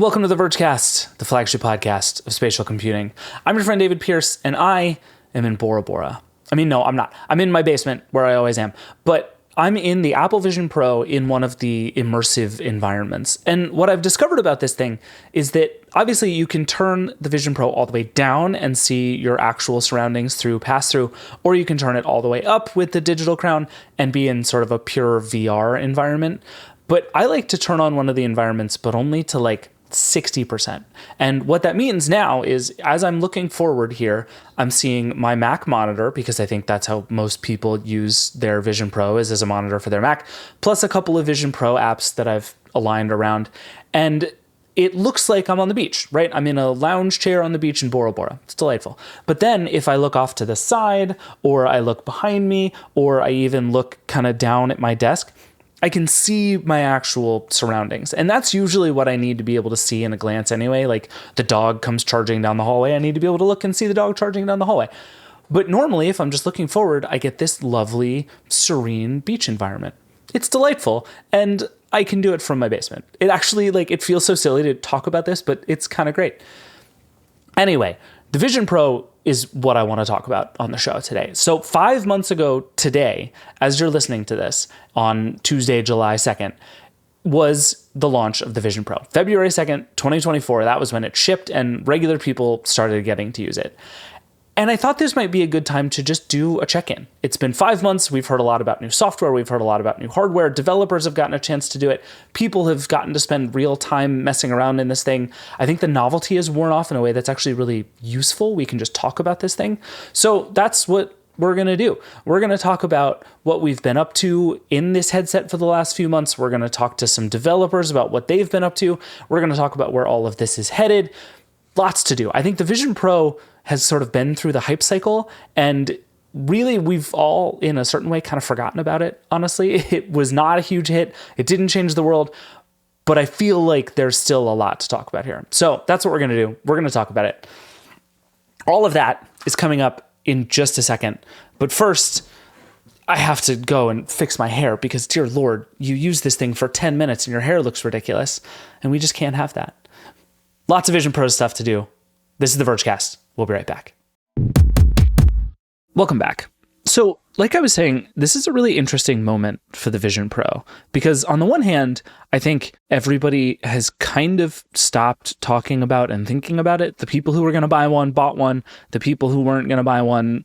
Welcome to the Vergecast, the flagship podcast of spatial computing. I'm your friend David Pierce, and I am in Bora. I mean, no, I'm not. I'm in my basement, where I always am. But I'm in the Apple Vision Pro in one of the immersive environments. And what I've discovered about this thing is that obviously you can turn the Vision Pro all the way down and see your actual surroundings through pass-through, or you can turn it all the way up with the digital crown and be in sort of a pure VR environment. But I like to turn on one of the environments, but only to like 60%. And what that means now is, as I'm looking forward here, I'm seeing my Mac monitor, because I think that's how most people use their Vision Pro, is as a monitor for their Mac, plus a couple of Vision Pro apps that I've aligned around. And it looks like I'm on the beach, right? I'm in a lounge chair on the beach in Bora. It's delightful. But then if I look off to the side, or I look behind me, or I even look kind of down at my desk, I can see my actual surroundings. And that's usually what I need to be able to see in a glance anyway. Like the dog comes charging down the hallway, I need to be able to look and see the dog charging down the hallway. But normally, if I'm just looking forward, I get this lovely, serene beach environment. It's delightful, and I can do it from my basement. It actually, it feels so silly to talk about this, but it's kind of great. Anyway, the Vision Pro is what I want to talk about on the show today. So 5 months ago today, as you're listening to this on Tuesday, July 2nd, was the launch of the Vision Pro. February 2nd, 2024, that was when it shipped and regular people started getting to use it. And I thought this might be a good time to just do a check-in. It's been 5 months. We've heard a lot about new software. We've heard a lot about new hardware. Developers have gotten a chance to do it. People have gotten to spend real time messing around in this thing. I think the novelty is worn off in a way that's actually really useful. We can just talk about this thing. So that's what we're going to do. We're going to talk about what we've been up to in this headset for the last few months. We're going to talk to some developers about what they've been up to. We're going to talk about where all of this is headed. Lots to do. I think the Vision Pro has sort of been through the hype cycle, and really we've all in a certain way kind of forgotten about it. Honestly, it was not a huge hit. It didn't change the world, but I feel like there's still a lot to talk about here. So that's what we're going to do. We're going to talk about it. All of that is coming up in just a second. But first, I have to go and fix my hair because, dear Lord, you use this thing for 10 minutes and your hair looks ridiculous, and we just can't have that. Lots of Vision Pro stuff to do. This is the Vergecast. We'll be right back. Welcome back. So, like I was saying, this is a really interesting moment for the Vision Pro, because on the one hand, I think everybody has kind of stopped talking about and thinking about it. The people who were going to buy one bought one. The people who weren't going to buy one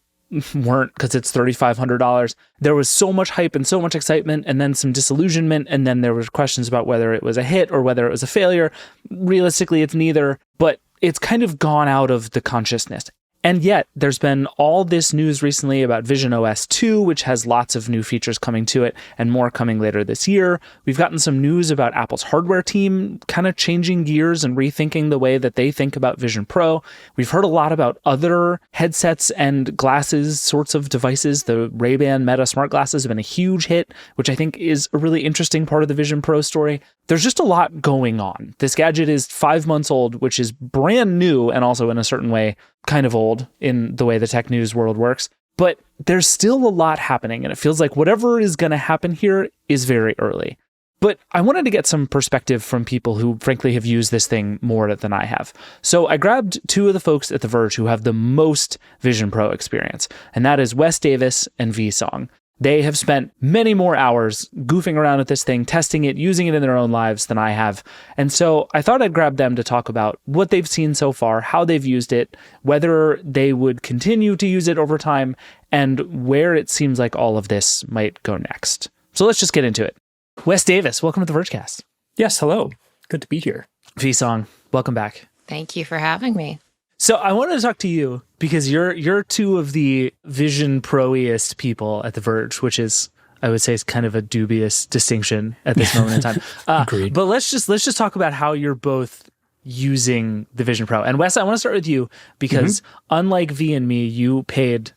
weren't, because it's $3,500. There was so much hype and so much excitement, and then some disillusionment, and then there was questions about whether it was a hit or whether it was a failure. Realistically, it's neither, but it's kind of gone out of the consciousness. And yet, there's been all this news recently about Vision OS 2, which has lots of new features coming to it, and more coming later this year. We've gotten some news about Apple's hardware team kind of changing gears and rethinking the way that they think about Vision Pro. We've heard a lot about other headsets and glasses sorts of devices. The Ray-Ban Meta smart glasses have been a huge hit, which I think is a really interesting part of the Vision Pro story. There's just a lot going on. This gadget is 5 months old, which is brand new, and also in a certain way kind of old in the way the tech news world works. But there's still a lot happening, and it feels like whatever is going to happen here is very early. But I wanted to get some perspective from people who frankly have used this thing more than I have. So I grabbed two of the folks at The Verge who have the most Vision Pro experience, and that is Wes Davis and V Song. They have spent many more hours goofing around with this thing, testing it, using it in their own lives than I have. And so I thought I'd grab them to talk about what they've seen so far, how they've used it, whether they would continue to use it over time, and where it seems like all of this might go next. So let's just get into it. Wes Davis, welcome to the Vergecast. Yes, hello. Good to be here. V Song, welcome back. Thank you for having me. So I wanted to talk to you because you're two of the Vision Pro-iest people at The Verge, which is, I would say, is kind of a dubious distinction at this moment in time. Agreed. But let's just talk about how you're both using the Vision Pro. And Wes, I want to start with you because unlike V and me, you paid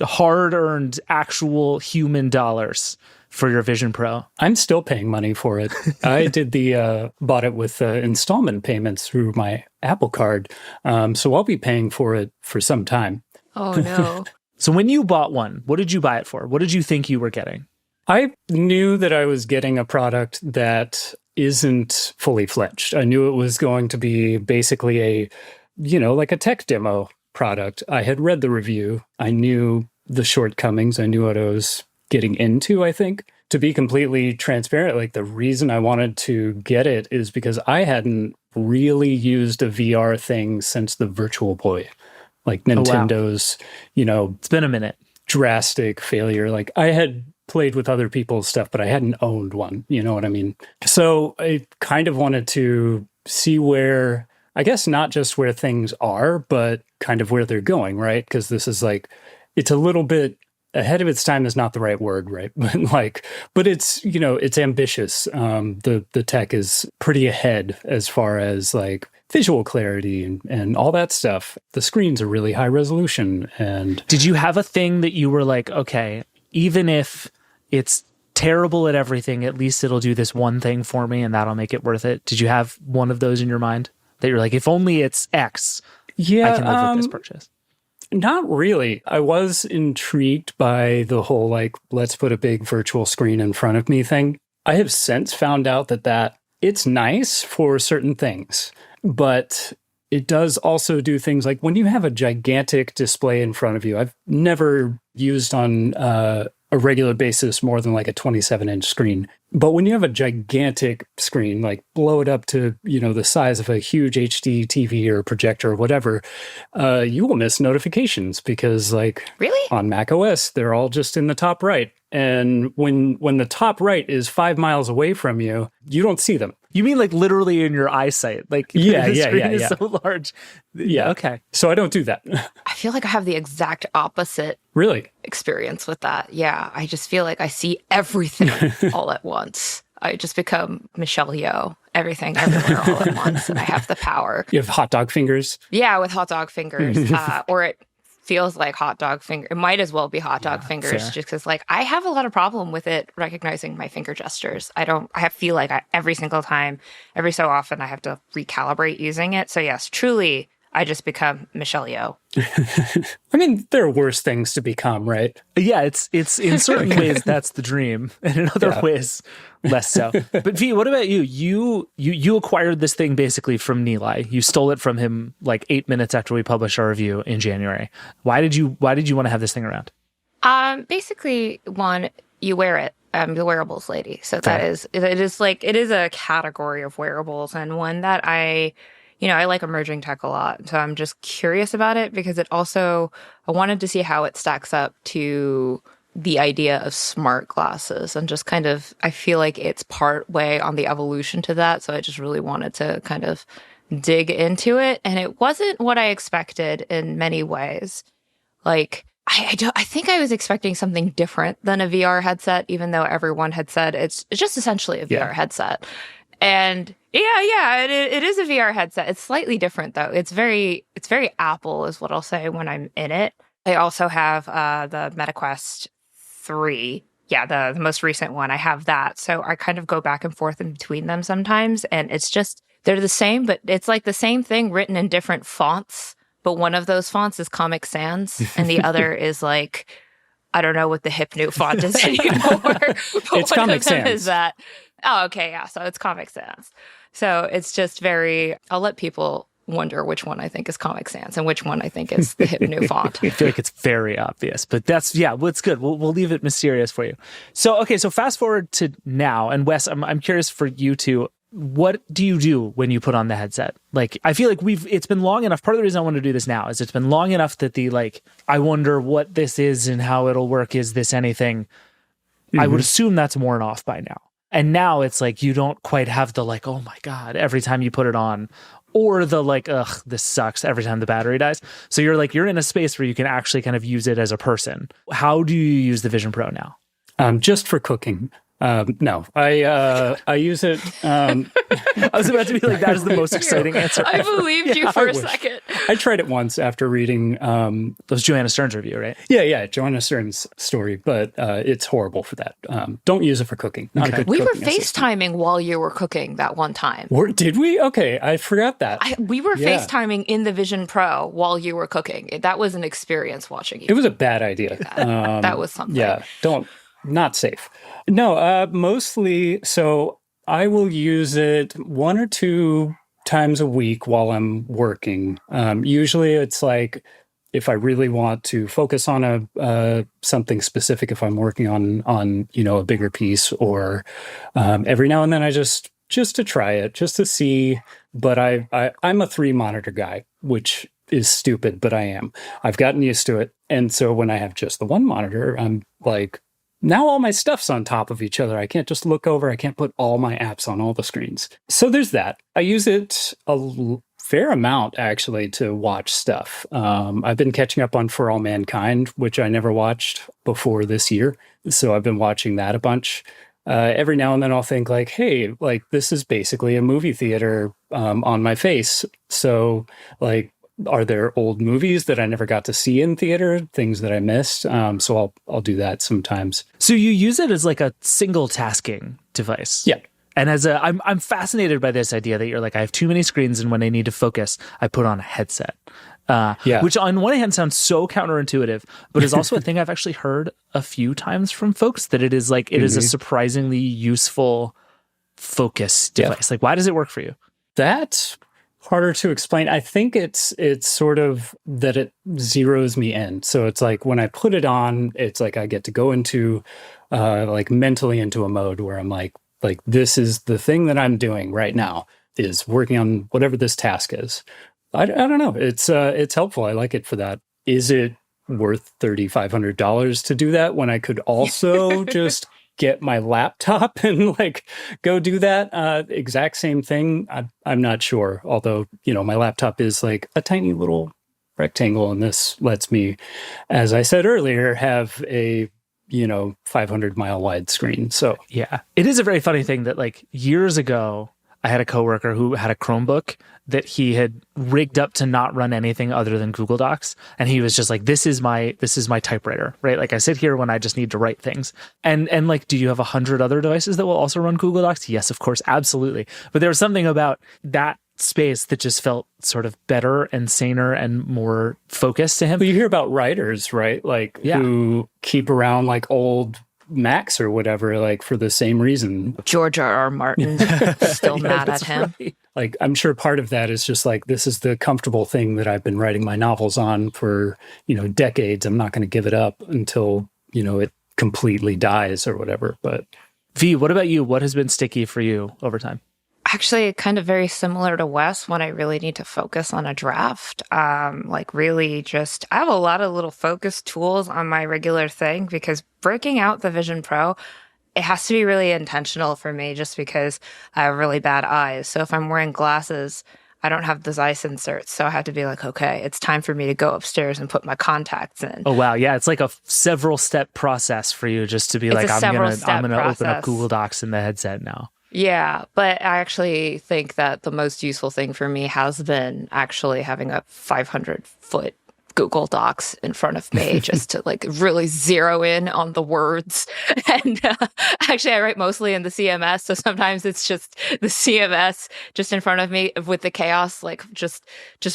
hard-earned actual human dollars for your Vision Pro. I'm still paying money for it. I did bought it with installment payments through my Apple Card. So I'll be paying for it for some time. Oh, no. So when you bought one, what did you buy it for? What did you think you were getting? I knew that I was getting a product that isn't fully fledged. I knew it was going to be basically a, like a tech demo product. I had read the review. I knew the shortcomings. I knew what I was getting into, I think. To be completely transparent, like the reason I wanted to get it is because I hadn't really used a VR thing since the Virtual Boy. Like Nintendo's, It's been a minute. Drastic failure. Like I had played with other people's stuff, but I hadn't owned one. You know what I mean? So I kind of wanted to see where, I guess not just where things are, but kind of where they're going, right? Because this is like, it's a little bit ahead of its time is not the right word, right? But it's, it's ambitious. The tech is pretty ahead as far as like visual clarity and all that stuff. The screens are really high resolution. And did you have a thing that you were like, okay, even if it's terrible at everything, at least it'll do this one thing for me and that'll make it worth it? Did you have one of those in your mind that you're like, if only it's X, I can live with this purchase? Not really. I was intrigued by the whole, like, let's put a big virtual screen in front of me thing. I have since found out that it's nice for certain things, but it does also do things like when you have a gigantic display in front of you. I've never used on a regular basis more than like a 27-inch screen. But when you have a gigantic screen, like blow it up to, the size of a huge HD TV or projector or whatever, you will miss notifications because like Really? On Mac OS, they're all just in the top right. And when the top right is 5 miles away from you, you don't see them. You mean like literally in your eyesight? Like the screen is so large. Yeah. Okay. So I don't do that. I feel like I have the exact opposite Really? experience with that. Yeah, I just feel like I see everything all at once. I just become Michelle Yeoh, everything, everywhere, all at once, and I have the power. You have hot dog fingers? Yeah, with hot dog fingers, or it feels like hot dog finger. It might as well be hot dog fingers, fair. just because like I have a lot of problem with it recognizing my finger gestures. I feel like every single time, every so often, I have to recalibrate using it. So yes, truly, I just become Michelle Yeoh. I mean, there are worse things to become, right? Yeah, it's in certain ways that's the dream, and in other ways less so. But V, what about you? You acquired this thing basically from Nilay. You stole it from him like 8 minutes after we published our review in January. Why did you want to have this thing around? Basically, one, you wear it. I'm the wearables lady, so it is a category of wearables, and one that I like emerging tech a lot. So I'm just curious about it because I wanted to see how it stacks up to the idea of smart glasses and just kind of, I feel like it's part way on the evolution to that. So I just really wanted to kind of dig into it. And it wasn't what I expected in many ways. Like, I think I was expecting something different than a VR headset, even though everyone had said it's just essentially a VR headset. And it is a VR headset. It's slightly different though. It's very Apple is what I'll say when I'm in it. I also have the MetaQuest 3. Yeah, the most recent one. I have that. So I kind of go back and forth in between them sometimes. And it's just, they're the same, but it's like the same thing written in different fonts. But one of those fonts is Comic Sans and the other is like, I don't know what the hip new font is anymore. But it's one Comic of them Sans. is that. Oh, okay, yeah. So it's Comic Sans. So it's just I'll let people wonder which one I think is Comic Sans and which one I think is the hip new font. I feel like it's very obvious, but it's good. We'll leave it mysterious for you. So fast forward to now, and Wes, I'm curious for you too. What do you do when you put on the headset? Like, I feel like it's been long enough. Part of the reason I want to do this now is it's been long enough that I wonder what this is and how it'll work. Is this anything? Mm-hmm. I would assume that's worn off by now. And now it's like, you don't quite have the like, oh my God, every time you put it on, or the like, ugh, this sucks every time the battery dies. So you're in a space where you can actually kind of use it as a person. How do you use the Vision Pro now? Just for cooking. No, I use it. I was about to be like, that is the most exciting answer I ever. believed you for a second. I tried it once after reading Those Joanna Stern's review, right? Yeah, Joanna Stern's story, but it's horrible for that. Don't use it for cooking. Not a good We were cooking assistant. FaceTiming while you were cooking that one time. Did we? Okay, I forgot that. We were FaceTiming in the Vision Pro while you were cooking. That was an experience watching you. It was a bad idea. That was something. Yeah, not safe. No, mostly. So I will use it 1 or 2 times a week while I'm working. Usually it's like if I really want to focus on something specific, if I'm working on a bigger piece, or every now and then I just to try it, just to see. But I'm a 3 monitor guy, which is stupid, but I am. I've gotten used to it. And so when I have just the 1 monitor, I'm like, now all my stuff's on top of each other. I can't just look over. I can't put all my apps on all the screens. So there's that. I use it fair amount, actually, to watch stuff. I've been catching up on For All Mankind, which I never watched before this year. So I've been watching that a bunch. Every now and then I'll think like, hey, like this is basically a movie theater on my face. So like, are there old movies that I never got to see in theater, things that I missed? So I'll do that sometimes. So you use it as like a single tasking device. Yeah. And I'm fascinated by this idea that you're like, I have too many screens, and when I need to focus, I put on a headset. Which on one hand sounds so counterintuitive, but is also a thing I've actually heard a few times from folks, that it is like, it is a surprisingly useful focus device. Like, why does it work for you? That's harder to explain. I think it's sort of that it zeroes me in. So it's like when I put it on, it's like I get to go into like mentally into a mode where I'm like this is the thing that I'm doing right now, is working on whatever this task is. I don't know. It's helpful. I like it for that. Is it worth $3,500 to do that when I could also just get my laptop and like go do that exact same thing? I'm not sure. Although, my laptop is like a tiny little rectangle, and this lets me, as I said earlier, have a 500-mile wide screen. So yeah, it is a very funny thing that like years ago, I had a coworker who had a Chromebook that he had rigged up to not run anything other than Google Docs. And he was just like, this is my typewriter, right? Like I sit here when I just need to write things. And like, do you have 100 other devices that will also run Google Docs? Yes, of course. Absolutely. But there was something about that space that just felt sort of better and saner and more focused to him. But you hear about writers, right? Like who keep around like old Macs or whatever, like for the same reason. George R.R. Martin, still mad at him. Right. Like, I'm sure part of that is just like, this is the comfortable thing that I've been writing my novels on for, decades. I'm not going to give it up until, it completely dies or whatever. But V, what about you? What has been sticky for you over time? Actually, kind of very similar to Wes when I really need to focus on a draft. Really just, I have a lot of little focus tools on my regular thing, because breaking out the Vision Pro, it has to be really intentional for me, just because I have really bad eyes. So if I'm wearing glasses, I don't have those ice inserts. So I have to be like, okay, it's time for me to go upstairs and put my contacts in. Oh, wow. Yeah. It's like a several step process for you just to be like, I'm going to open up Google Docs in the headset now. Yeah, but I actually think that the most useful thing for me has been actually having a 500-foot Google Docs in front of me just to like really zero in on the words. And actually, I write mostly in the CMS, so sometimes it's just the CMS just in front of me with the chaos, like just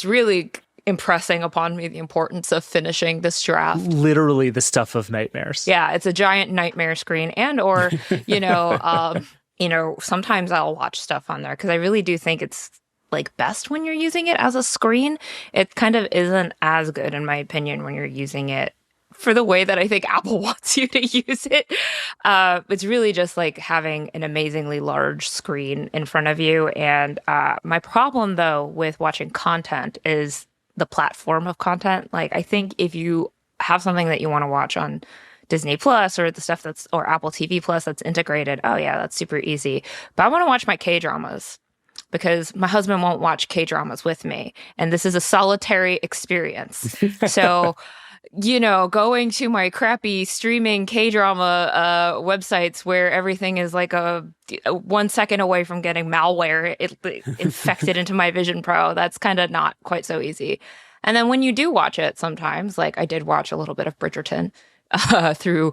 really impressing upon me the importance of finishing this draft. Literally the stuff of nightmares. Yeah, it's a giant nightmare screen, or sometimes I'll watch stuff on there because I really do think it's like best when you're using it as a screen. It kind of isn't as good, in my opinion, when you're using it for the way that I think Apple wants you to use it. It's really just like having an amazingly large screen in front of you. And my problem, though, with watching content is the platform of content. Like, I think if you have something that you want to watch on Disney Plus or the stuff or Apple TV Plus that's integrated, oh yeah, that's super easy. But I want to watch my K-dramas because my husband won't watch K-dramas with me. And this is a solitary experience. So, going to my crappy streaming K-drama websites where everything is like a 1 second away from getting malware infected into my Vision Pro, that's kind of not quite so easy. And then when you do watch it sometimes, like I did watch a little bit of Bridgerton, through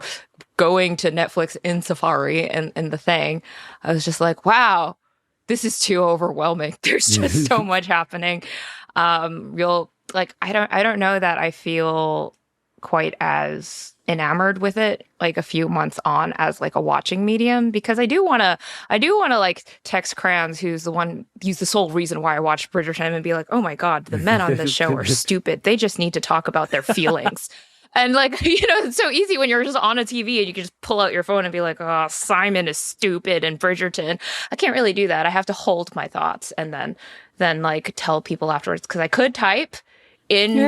going to Netflix in Safari and the thing, I was just like, wow, this is too overwhelming. There's just so much happening. I don't know that I feel quite as enamored with it like a few months on as like a watching medium, because I do want to like text Crayons, who's the sole reason why I watched Bridgerton, and be like, oh my God, the men on this show are stupid. They just need to talk about their feelings. And like, you know, it's so easy when you're just on a TV and you can just pull out your phone and be like, oh, Simon is stupid and Bridgerton. I can't really do that. I have to hold my thoughts and then like tell people afterwards, because I could type in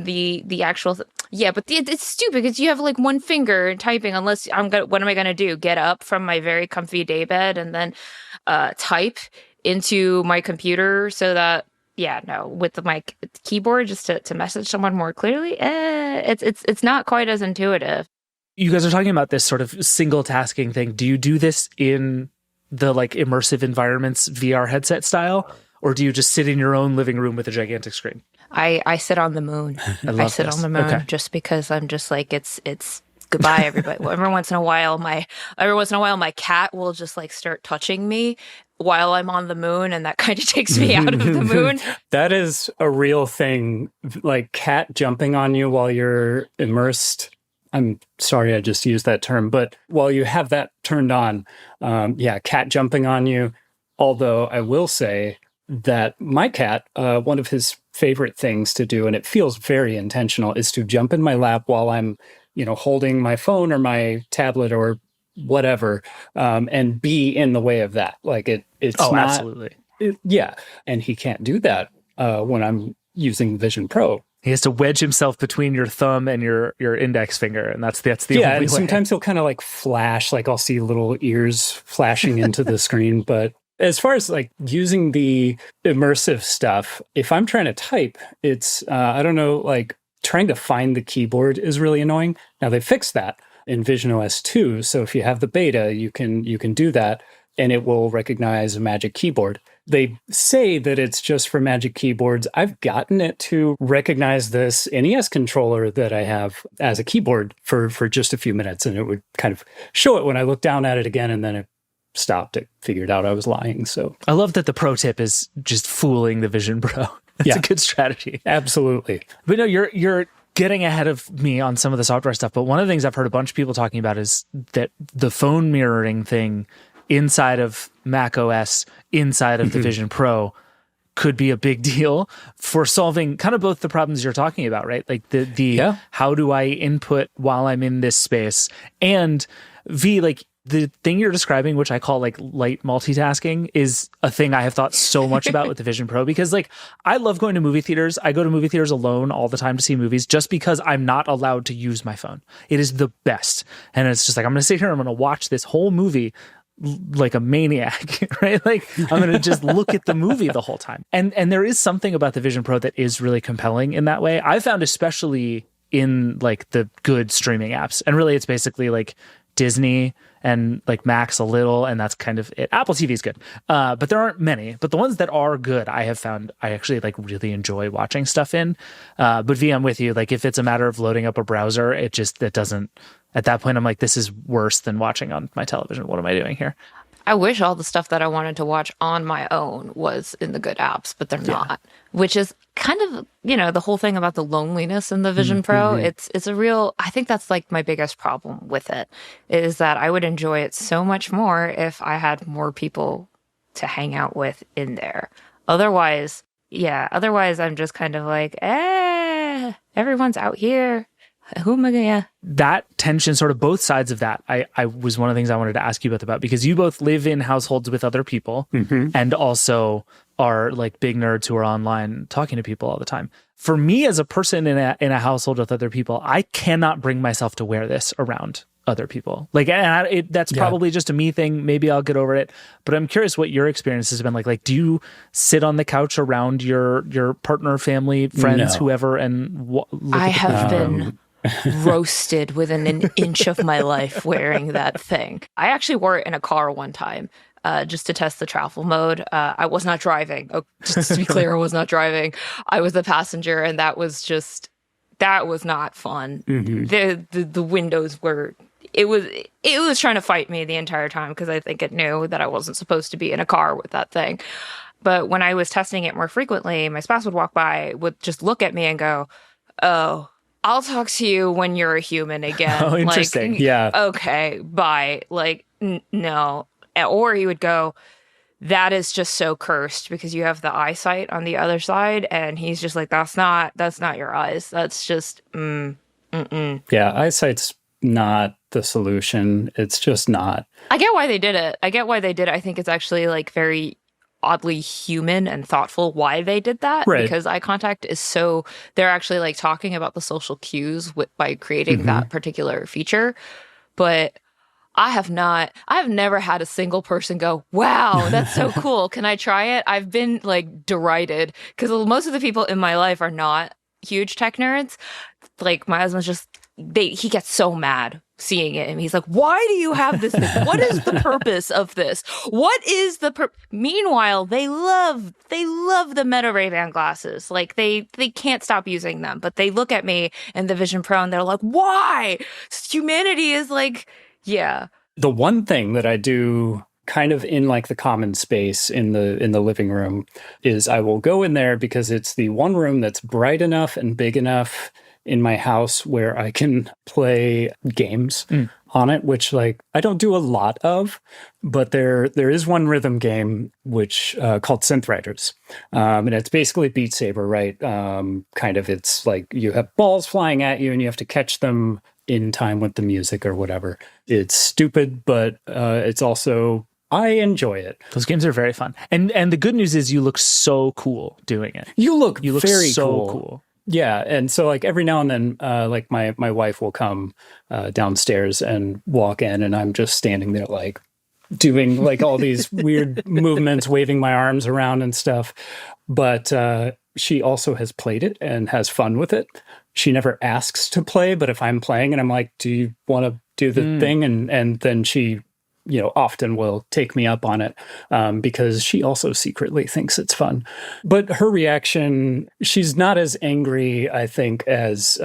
the actual but it's stupid because you have like one finger typing, unless what am I gonna do, get up from my very comfy daybed and then type into my computer, so that with my keyboard just to message someone more clearly, it's not quite as intuitive. You guys are talking about this sort of single tasking thing. Do you do this in the like immersive environments VR headset style, or do you just sit in your own living room with a gigantic screen? I sit on the moon. I sit on the moon just because I'm just like, it's goodbye, everybody. Every once in a while my cat will just like start touching me while I'm on the moon, and that kind of takes me out of the moon. That is a real thing, like cat jumping on you while you're immersed. I'm sorry I just used that term, but while you have that turned on, cat jumping on you. Although I will say that my cat, one of his favorite things to do, and it feels very intentional, is to jump in my lap while I'm, holding my phone or my tablet or whatever, and be in the way of that. Like it's not, absolutely. And he can't do that when I'm using Vision Pro. He has to wedge himself between your thumb and your index finger, and that's the only way. And sometimes he'll kind of like flash, like I'll see little ears flashing into the screen. But as far as like using the immersive stuff, if I'm trying to type, it's I don't know, like trying to find the keyboard is really annoying. Now they fixed that in Vision OS 2, so if you have the beta, you can do that, and it will recognize a Magic Keyboard. They say that it's just for Magic Keyboards. I've gotten it to recognize this NES controller that I have as a keyboard for just a few minutes, and it would kind of show it when I looked down at it again, and then it stopped. It figured out I was lying. So I love that the pro tip is just fooling the Vision Pro. That's a good strategy. Absolutely. But no, you're getting ahead of me on some of the software stuff. But one of the things I've heard a bunch of people talking about is that the phone mirroring thing inside of Mac OS, inside of the Vision Pro, could be a big deal for solving kind of both the problems you're talking about, right? Like the how do I input while I'm in this space? And like the thing you're describing, which I call like light multitasking, is a thing I have thought so much about with the Vision Pro, because like I love going to movie theaters. I go to movie theaters alone all the time to see movies just because I'm not allowed to use my phone. It is the best. And it's just like, I'm going to sit here, I'm going to watch this whole movie like a maniac, right? Like I'm going to just look at the movie the whole time. And there is something about the Vision Pro that is really compelling in that way. I found especially in like the good streaming apps. And really it's basically like Disney and like Max a little, and that's kind of it. Apple TV is good, but there aren't many. But the ones that are good, I have found I actually like really enjoy watching stuff in. But V, I'm with you. Like if it's a matter of loading up a browser, it doesn't. At that point, I'm like, this is worse than watching on my television. What am I doing here? I wish all the stuff that I wanted to watch on my own was in the good apps, but they're not, which is kind of, the whole thing about the loneliness in the Vision Pro. It's a real, I think that's like my biggest problem with it, is that I would enjoy it so much more if I had more people to hang out with in there. Otherwise I'm just kind of like, everyone's out here. Who am I gonna? That tension, sort of both sides of that, I was one of the things I wanted to ask you both about, because you both live in households with other people and also are like big nerds who are online talking to people all the time. For me, as a person in a household with other people, I cannot bring myself to wear this around other people. Like, and that's probably just a me thing. Maybe I'll get over it. But I'm curious what your experience has been like. Like, do you sit on the couch around your partner, family, friends, whoever, and I have been roasted within an inch of my life wearing that thing. I actually wore it in a car one time just to test the travel mode. I was not driving. Oh, just to be clear, I was not driving. I was the passenger, and that was not fun. The windows were. It was trying to fight me the entire time, because I think it knew that I wasn't supposed to be in a car with that thing. But when I was testing it more frequently, my spouse would walk by, would just look at me and go, "Oh, I'll talk to you when you're a human again. Oh, interesting. Like, Yeah. okay, bye. Like, no. Or he would go, that is just so cursed because you have the eyesight on the other side. And he's just like, that's not your eyes. That's just, Yeah, eyesight's not the solution. It's just not. I get why they did it. I think it's actually like very oddly human and thoughtful why they did that. Right. Because eye contact is so, they're actually like talking about the social cues by creating that particular feature. But I have never had a single person go, wow, that's so cool. Can I try it? I've been like derided because most of the people in my life are not huge tech nerds. Like my husband's just, he gets so mad seeing it and he's like, why do you have this thing? What is the purpose of this? What is the Meanwhile, they love the Meta Ray-Ban glasses. Like they can't stop using them, but they look at me and the Vision Pro and they're like, why? Humanity is like, yeah. The one thing that I do kind of in like the common space in the living room is I will go in there because it's the one room that's bright enough and big enough in my house where I can play games on it, which like I don't do a lot of, but there is one rhythm game which called Synth Riders, and it's basically Beat Saber, right? Kind of, it's like you have balls flying at you and you have to catch them in time with the music or whatever. It's stupid, but it's also, I enjoy it. Those games are very fun, and the good news is you look so cool doing it. You look very so cool. Yeah, and so like every now and then, like my wife will come downstairs and walk in, and I'm just standing there like doing like all these weird movements, waving my arms around and stuff. But she also has played it and has fun with it. She never asks to play, but if I'm playing and I'm like, do you want to do the thing? And then she, often will take me up on it because she also secretly thinks it's fun. But her reaction, she's not as angry, I think, as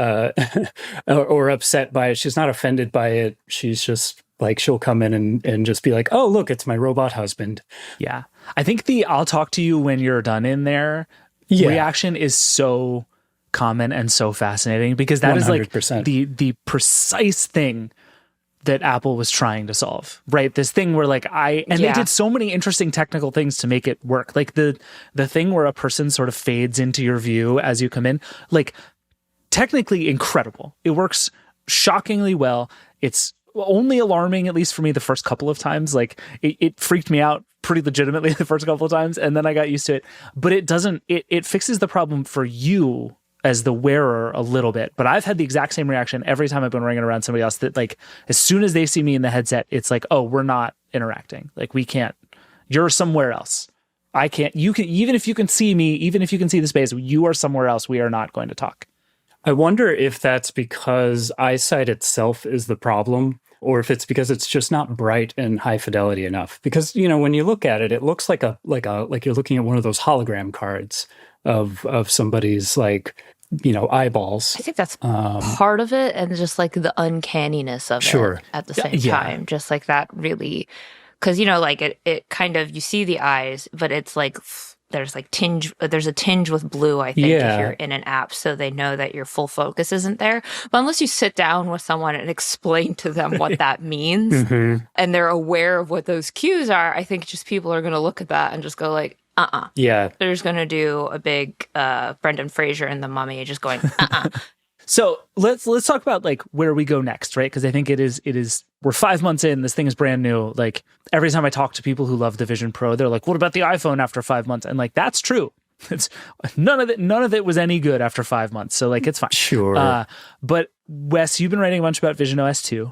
or upset by it. She's not offended by it. She's just like, she'll come in and just be like, oh, look, it's my robot husband. Yeah. I think the I'll talk to you when you're done in there reaction is so common and so fascinating because that 100%. Is like the precise thing that Apple was trying to solve, right? This thing where like they did so many interesting technical things to make it work. Like the thing where a person sort of fades into your view as you come in, like technically incredible. It works shockingly well. It's only alarming, at least for me, the first couple of times. Like it freaked me out pretty legitimately the first couple of times, and then I got used to it. But it fixes the problem for you as the wearer a little bit. But I've had the exact same reaction every time I've been wearing it around somebody else, that like as soon as they see me in the headset, it's like, oh, we're not interacting. Like we can't, you're somewhere else. I can't, you can, even if you can see me, even if you can see the space, you are somewhere else. We are not going to talk. I wonder if that's because eyesight itself is the problem, or if it's because it's just not bright and high fidelity enough. Because, when you look at it, it looks like you're looking at one of those hologram cards of somebody's like, eyeballs. I think that's part of it, and just like the uncanniness of it at the same time. Just like that really, because, like it kind of, you see the eyes, but it's like, there's a tinge with blue, I think, if you're in an app, so they know that your full focus isn't there. But unless you sit down with someone and explain to them what that means, and they're aware of what those cues are, I think just people are going to look at that and just go like, Yeah. They're just going to do a big Brendan Fraser and the Mummy just going, So let's talk about like where we go next, right? Because I think it is we're 5 months in, this thing is brand new. Like every time I talk to people who love the Vision Pro, they're like, what about the iPhone after 5 months? And like, that's true. It's none of it was any good after 5 months. So like, it's fine. Sure. But Wes, you've been writing a bunch about Vision OS 2,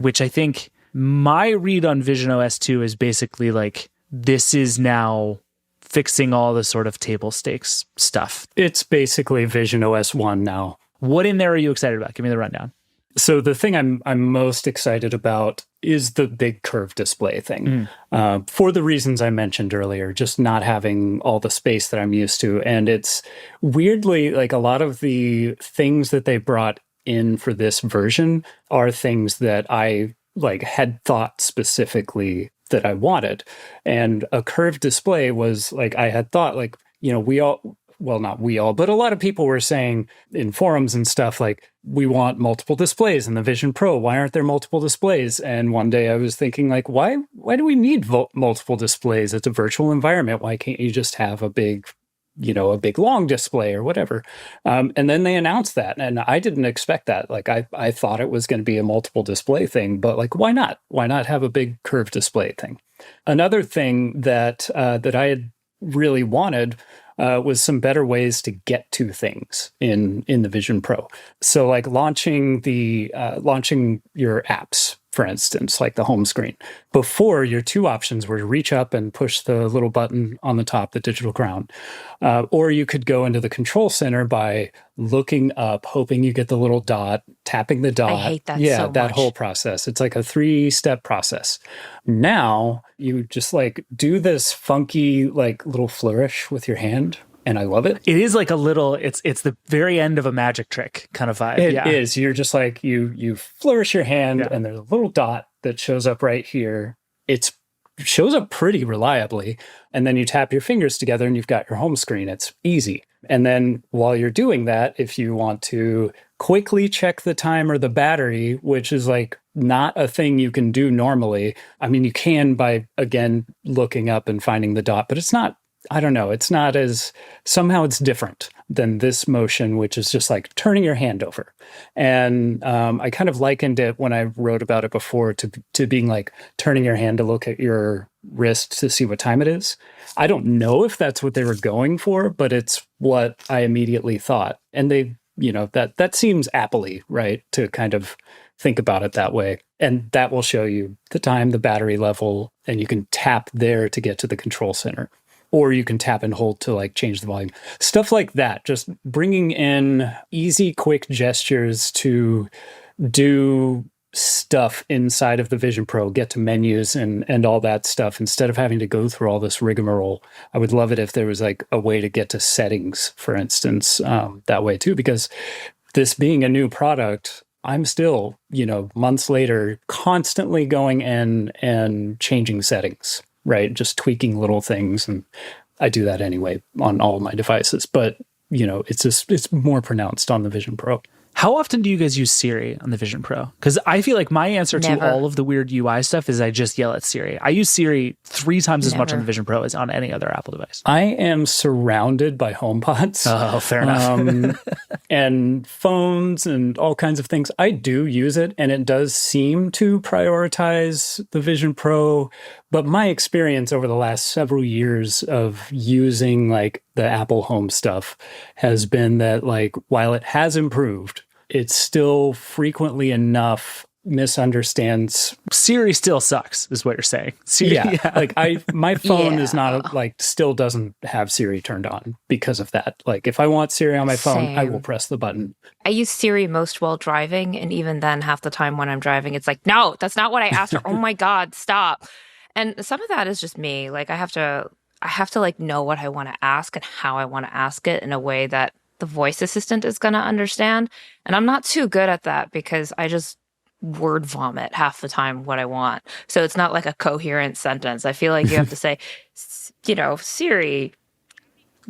which I think my read on Vision OS 2 is basically like, this is now fixing all the sort of table stakes stuff. It's basically Vision OS 1 now. What in there are you excited about? Give me the rundown. So the thing I'm most excited about is the big curved display thing. For the reasons I mentioned earlier, just not having all the space that I'm used to. And it's weirdly like a lot of the things that they brought in for this version are things that I like had thought specifically that I wanted. And a curved display was like, I had thought like, well, not we all, but a lot of people were saying in forums and stuff like, we want multiple displays in the Vision Pro. Why aren't there multiple displays? And one day I was thinking like, why do we need multiple displays? It's a virtual environment. Why can't you just have a big long display or whatever? And then they announced that. And I didn't expect that. Like I thought it was going to be a multiple display thing, but like, why not? Why not have a big curved display thing? Another thing that I had really wanted was some better ways to get to things in the Vision Pro. So like launching your apps, for instance, like the home screen. Before, your two options were to reach up and push the little button on the top, the digital crown. Or you could go into the control center by looking up, hoping you get the little dot, tapping the dot. I hate that so much. That whole process. It's like a 3-step process. Now, you just like do this funky like little flourish with your hand. And I love it. It is like a little, it's the very end of a magic trick kind of vibe. It is. You're just like, you flourish your hand and there's a little dot that shows up right here. It shows up pretty reliably. And then you tap your fingers together and you've got your home screen. It's easy. And then while you're doing that, if you want to quickly check the time or the battery, which is like not a thing you can do normally. I mean, you can by, again, looking up and finding the dot, but it's not, I don't know. It's not as, somehow it's different than this motion, which is just like turning your hand over. And I kind of likened it when I wrote about it before to being like turning your hand to look at your wrist to see what time it is. I don't know if that's what they were going for, but it's what I immediately thought. And they, that seems Apple-y, right? To kind of think about it that way. And that will show you the time, the battery level, and you can tap there to get to the control center. Or you can tap and hold to like change the volume. Stuff like that. Just bringing in easy, quick gestures to do stuff inside of the Vision Pro, get to menus and all that stuff instead of having to go through all this rigmarole. I would love it if there was like a way to get to settings, for instance, that way too, because this being a new product, I'm still, months later, constantly going in and changing settings. Right, just tweaking little things, and I do that anyway on all of my devices. But it's more pronounced on the Vision Pro. How often do you guys use Siri on the Vision Pro? Because I feel like my answer Never. to all of the weird UI stuff is I just yell at Siri. I use Siri 3 times as much on the Vision Pro as on any other Apple device. I am surrounded by HomePods. Oh, fair enough. And phones and all kinds of things. I do use it, and it does seem to prioritize the Vision Pro. But my experience over the last several years of using like the Apple Home stuff has been that like while it has improved, it's still frequently enough misunderstands. Siri still sucks, is what you're saying. Siri, yeah. Like my phone is not like still doesn't have Siri turned on because of that. Like if I want Siri on my phone, I will press the button. I use Siri most while driving, and even then half the time when I'm driving, it's like, no, that's not what I asked her. Oh my God, stop. And some of that is just me. Like I have to like know what I want to ask and how I want to ask it in a way that the voice assistant is going to understand. And I'm not too good at that because I just word vomit half the time what I want. So it's not like a coherent sentence. I feel like you have to say, Siri.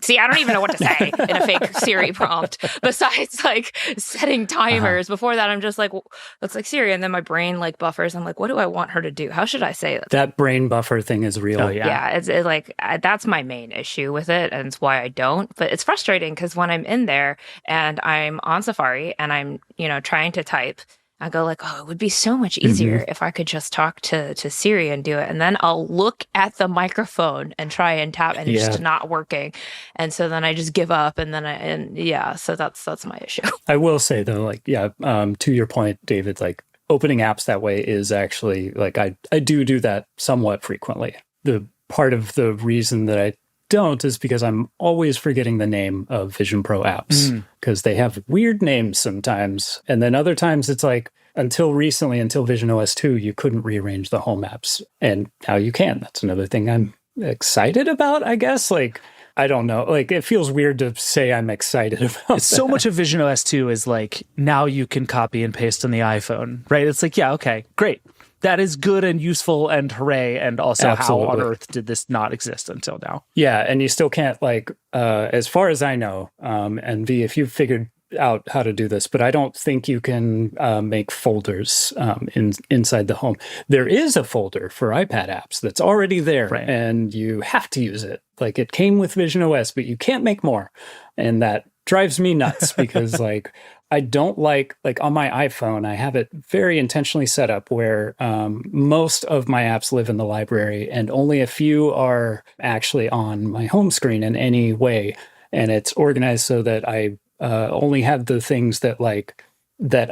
See, I don't even know what to say in a fake Siri prompt besides like setting timers. Before that, I'm just like, well, that's like Siri. And then my brain like buffers. I'm like, what do I want her to do? How should I say it? That brain buffer thing is real. Oh, yeah. Yeah, it's like, that's my main issue with it. And it's why I don't. But it's frustrating because when I'm in there and I'm on Safari and I'm, trying to type, I go like, oh, it would be so much easier if I could just talk to Siri and do it. And then I'll look at the microphone and try and tap and it's just not working. And so then I just give up so that's my issue. I will say though, like, to your point, David, like opening apps that way is actually like, I do that somewhat frequently. The part of the reason that I don't is because I'm always forgetting the name of Vision Pro apps because they have weird names sometimes. And then other times it's like, until recently, until Vision OS 2, you couldn't rearrange the home apps. And now you can. That's another thing I'm excited about, I guess. Like, I don't know. Like, it feels weird to say I'm excited about So much of Vision OS 2 is like, now you can copy and paste on the iPhone, right? It's like, yeah, okay, great. that is good and useful and hooray. And also, Absolutely. how on earth did this not exist until now? Yeah, and you still can't, like, as far as I know, and V, if you've figured out how to do this, but I don't think you can make folders inside the home. There is a folder for iPad apps that's already there, Right. and you have to use it. Like, it came with Vision OS, but you can't make more. And that drives me nuts because, like, I don't like on my iPhone, I have it very intentionally set up where most of my apps live in the library and only a few are actually on my home screen in any way. And it's organized so that I only have the things that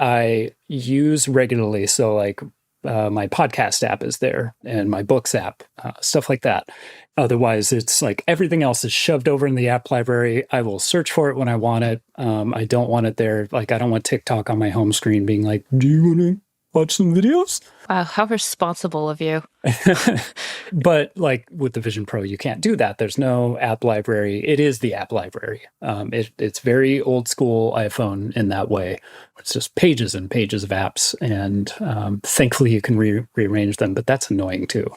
I use regularly. So like my podcast app is there and my books app, stuff like that. Otherwise, it's like everything else is shoved over in the app library. I will search for it when I want it. I don't want it there. Like, I don't want TikTok on my home screen being like, do you want to watch some videos? Wow, how responsible of you. But like with the Vision Pro, you can't do that. There's no app library. It is the app library. It's very old school iPhone in that way. It's just pages and pages of apps. And thankfully you can rearrange them, but that's annoying too.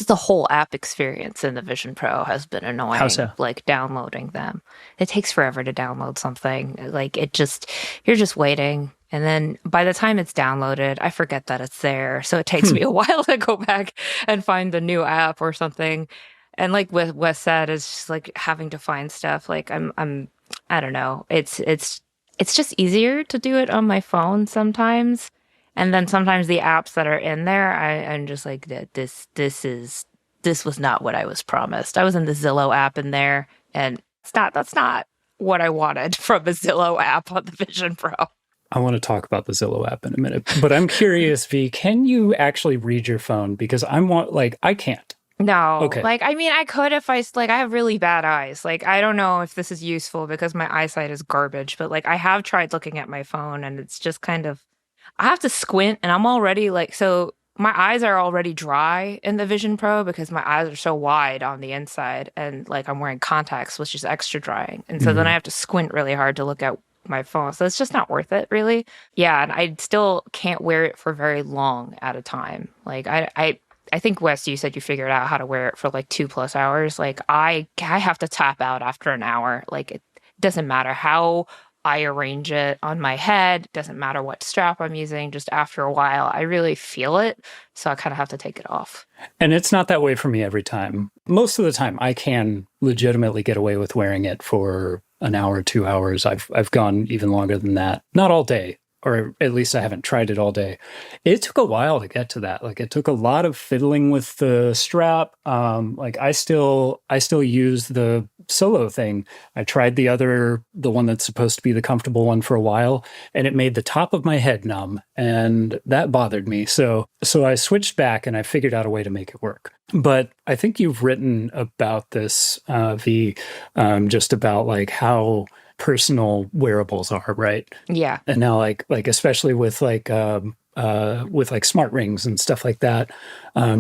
The whole app experience in the Vision Pro has been annoying. How so? Like downloading them. It takes forever to download something. Like you're just waiting. And then by the time it's downloaded, I forget that it's there. So it takes me a while to go back and find the new app or something. And like what Wes said, is just like having to find stuff. Like I don't know. It's just easier to do it on my phone sometimes. And then sometimes the apps that are in there, I'm just like, this was not what I was promised. I was in the Zillow app in there, and that's not what I wanted from a Zillow app on the Vision Pro. I want to talk about the Zillow app in a minute, but I'm curious, V, can you actually read your phone? Because I can't. No. Okay. Like, I mean, I could if I have really bad eyes. Like, I don't know if this is useful because my eyesight is garbage, but like, I have tried looking at my phone and it's just kind of, I have to squint and I'm already like, so my eyes are already dry in the Vision Pro because my eyes are so wide on the inside and like I'm wearing contacts, which is extra drying. And so then I have to squint really hard to look at my phone. So it's just not worth it, really. Yeah, and I still can't wear it for very long at a time. Like I think, Wes, you said you figured out how to wear it for like 2+ hours. Like I have to tap out after an hour. Like it doesn't matter how I arrange it on my head. It doesn't matter what strap I'm using. Just after a while, I really feel it. So I kind of have to take it off. And it's not that way for me every time. Most of the time, I can legitimately get away with wearing it for an hour, 2 hours. I've gone even longer than that. Not all day, or at least I haven't tried it all day. It took a while to get to that. Like it took a lot of fiddling with the strap. Like I still use the Solo thing. I tried the one that's supposed to be the comfortable one for a while, and it made the top of my head numb, and that bothered me. So I switched back and I figured out a way to make it work. But I think you've written about this, V, just about like how personal wearables are, right? Yeah. And now like especially with like smart rings and stuff like that,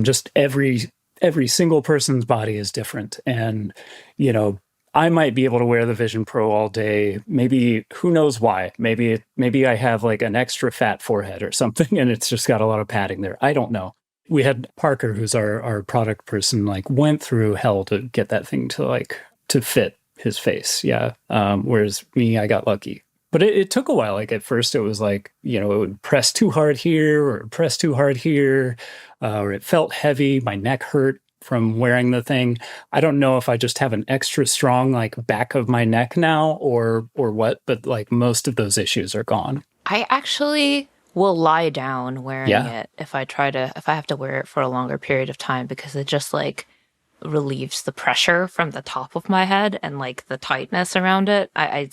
just every single person's body is different. And, you know, I might be able to wear the Vision Pro all day. Maybe, who knows why? Maybe I have like an extra fat forehead or something and it's just got a lot of padding there. I don't know. We had Parker, who's our product person, like went through hell to get that thing to fit his face. Yeah. Whereas me, I got lucky. But it took a while. Like at first it was like, you know, it would press too hard here or press too hard here, or it felt heavy. My neck hurt from wearing the thing. I don't know if I just have an extra strong like back of my neck now or what, but like most of those issues are gone. I actually will lie down wearing it if I have to wear it for a longer period of time because it just like relieves the pressure from the top of my head and like the tightness around it. I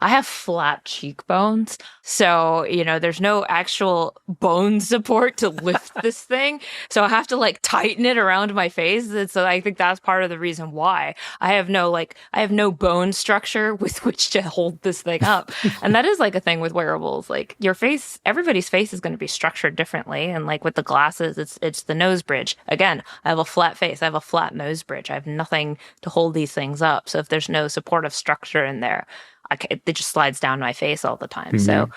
have flat cheekbones, so you know there's no actual bone support to lift this thing, so I have to like tighten it around my face. And so I think that's part of the reason why I have no bone structure with which to hold this thing up. And that is like a thing with wearables. Like your face, everybody's face is going to be structured differently, and like with the glasses, it's the nose bridge. Again, I have a flat face, I have a flat nose bridge. I have nothing to hold these things up. So if there's no supportive structure in there, it just slides down my face all the time. Mm-hmm. So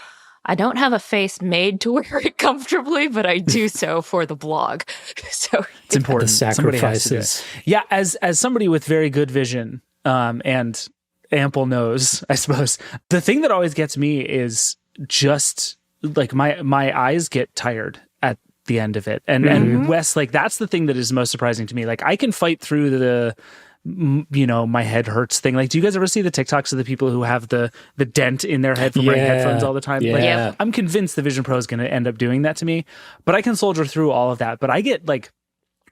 I don't have a face made to wear it comfortably, but I do so for the blog. So it's important. The sacrifices. Yeah, as somebody with very good vision and ample nose, I suppose, the thing that always gets me is just like my eyes get tired at the end of it. And Wes, like that's the thing that is most surprising to me. Like I can fight through the my head hurts thing. Like, do you guys ever see the TikToks of the people who have the dent in their head from wearing headphones all the time? Yeah. Like, I'm convinced the Vision Pro is going to end up doing that to me, but I can soldier through all of that. But I get like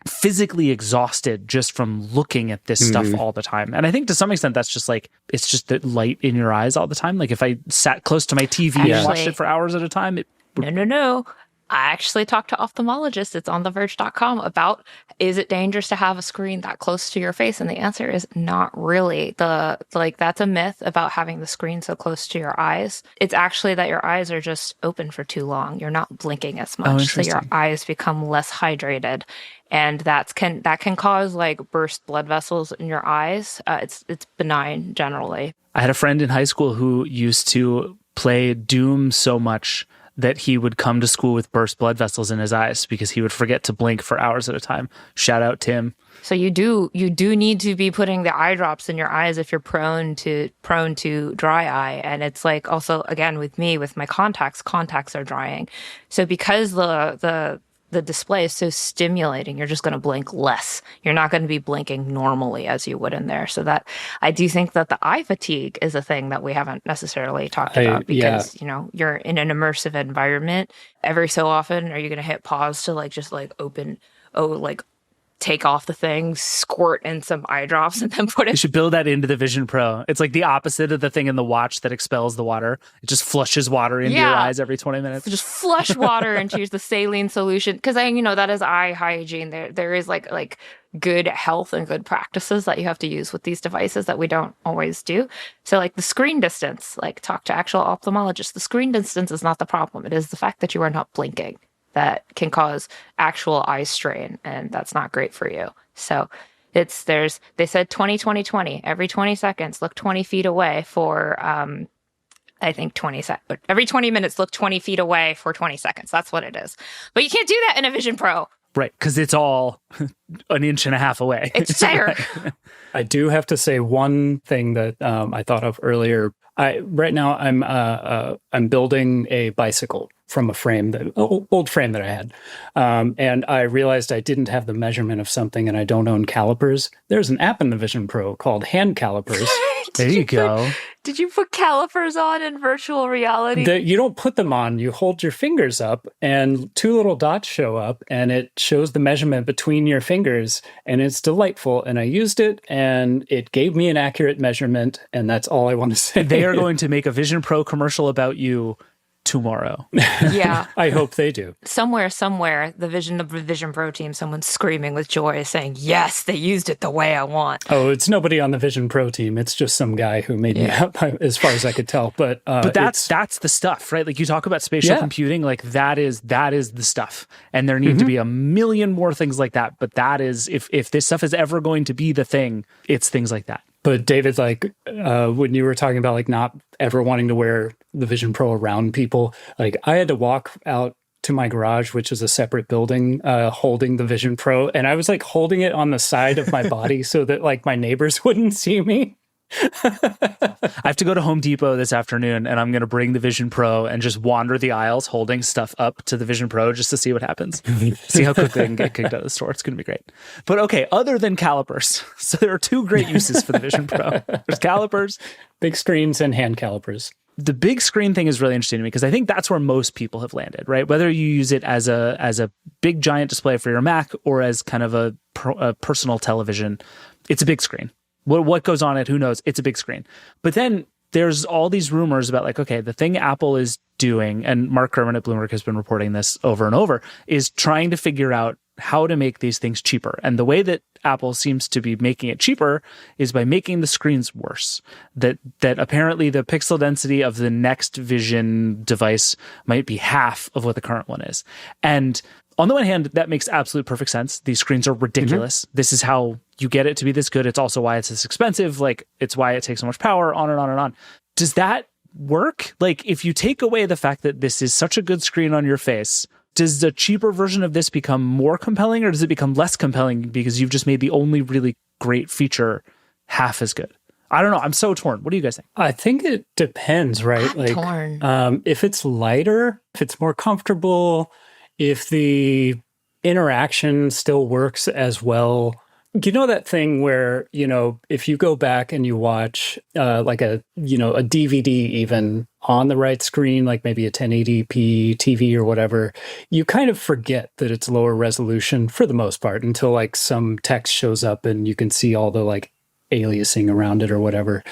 physically exhausted just from looking at this stuff all the time. And I think to some extent that's just like, it's just the light in your eyes all the time. Like if I sat close to my TV and watched it for hours at a time, it would... No. I actually talked to ophthalmologists. It's on theverge.com about, is it dangerous to have a screen that close to your face? And the answer is not really. That's a myth about having the screen so close to your eyes. It's actually that your eyes are just open for too long. You're not blinking as much. So your eyes become less hydrated. And that can cause like burst blood vessels in your eyes. It's benign generally. I had a friend in high school who used to play Doom so much that he would come to school with burst blood vessels in his eyes because he would forget to blink for hours at a time. Shout out Tim. So you do need to be putting the eye drops in your eyes if you're prone to dry eye. And it's like also, again, with me, with my contacts are drying. So because the display is so stimulating, you're just going to blink less. You're not going to be blinking normally as you would in there. So that I do think that the eye fatigue is a thing that we haven't necessarily talked about because, you're in an immersive environment. Every so often, are you going to hit pause to take off the thing, squirt in some eye drops, and then put it... You should build that into the Vision Pro. It's like the opposite of the thing in the watch that expels the water. It just flushes water into your eyes every 20 minutes. Just flush water into the saline solution. Because that is eye hygiene. There is like good health and good practices that you have to use with these devices that we don't always do. So like the screen distance, like talk to actual ophthalmologists. The screen distance is not the problem. It is the fact that you are not blinking that can cause actual eye strain, and that's not great for you. So they said 20-20-20. Every 20 seconds, look 20 feet away for, I think 20 seconds. Every 20 minutes, look 20 feet away for 20 seconds. That's what it is. But you can't do that in a Vision Pro. Right, because it's all an inch and a half away. It's there. I do have to say one thing that I thought of earlier. Right now I'm building a bicycle from a frame old frame that I had, and I realized I didn't have the measurement of something, and I don't own calipers. There's an app in the Vision Pro called hand calipers. There you go. Did you put calipers on in virtual reality? You don't put them on. You hold your fingers up, and two little dots show up, and it shows the measurement between your fingers, and it's delightful. And I used it, and it gave me an accurate measurement, and that's all I want to say. They are going to make a Vision Pro commercial about you tomorrow. Yeah. I hope they do. Somewhere, the Vision Pro team, someone's screaming with joy saying, yes, they used it the way I want. Oh, it's nobody on the Vision Pro team. It's just some guy who made me up, as far as I could tell. But that's the stuff, right? Like you talk about spatial computing, like that is the stuff. And there need to be a million more things like that. But that is, if this stuff is ever going to be the thing, it's things like that. But David, like when you were talking about like not ever wanting to wear the Vision Pro around people, like I had to walk out to my garage, which is a separate building, holding the Vision Pro, and I was like holding it on the side of my body so that like my neighbors wouldn't see me. I have to go to Home Depot this afternoon, and I'm going to bring the Vision Pro and just wander the aisles holding stuff up to the Vision Pro just to see what happens. See how quickly I can get kicked out of the store. It's going to be great. But okay, other than calipers, so there are two great uses for the Vision Pro. There's calipers, big screens, and hand calipers. The big screen thing is really interesting to me because I think that's where most people have landed, right? Whether you use it as a big giant display for your Mac or as kind of a personal television, it's a big screen. What goes on it, who knows? It's a big screen. But then there's all these rumors about like, okay, the thing Apple is doing, and Mark Kerman at Bloomberg has been reporting this over and over, is trying to figure out how to make these things cheaper. And the way that Apple seems to be making it cheaper is by making the screens worse. That apparently the pixel density of the next Vision device might be half of what the current one is. And on the one hand, that makes absolute perfect sense. These screens are ridiculous. This is how you get it to be this good. It's also why it's this expensive. Like, it's why it takes so much power, on and on and on. Does that work? Like, if you take away the fact that this is such a good screen on your face, does the cheaper version of this become more compelling, or does it become less compelling because you've just made the only really great feature half as good? I don't know. I'm so torn. What do you guys think? I think it depends, right? I'm torn. If it's lighter, if it's more comfortable, if the interaction still works as well. You know that thing where, if you go back and you watch like a DVD even on the right screen, like maybe a 1080p TV or whatever, you kind of forget that it's lower resolution for the most part until like some text shows up and you can see all the like aliasing around it or whatever.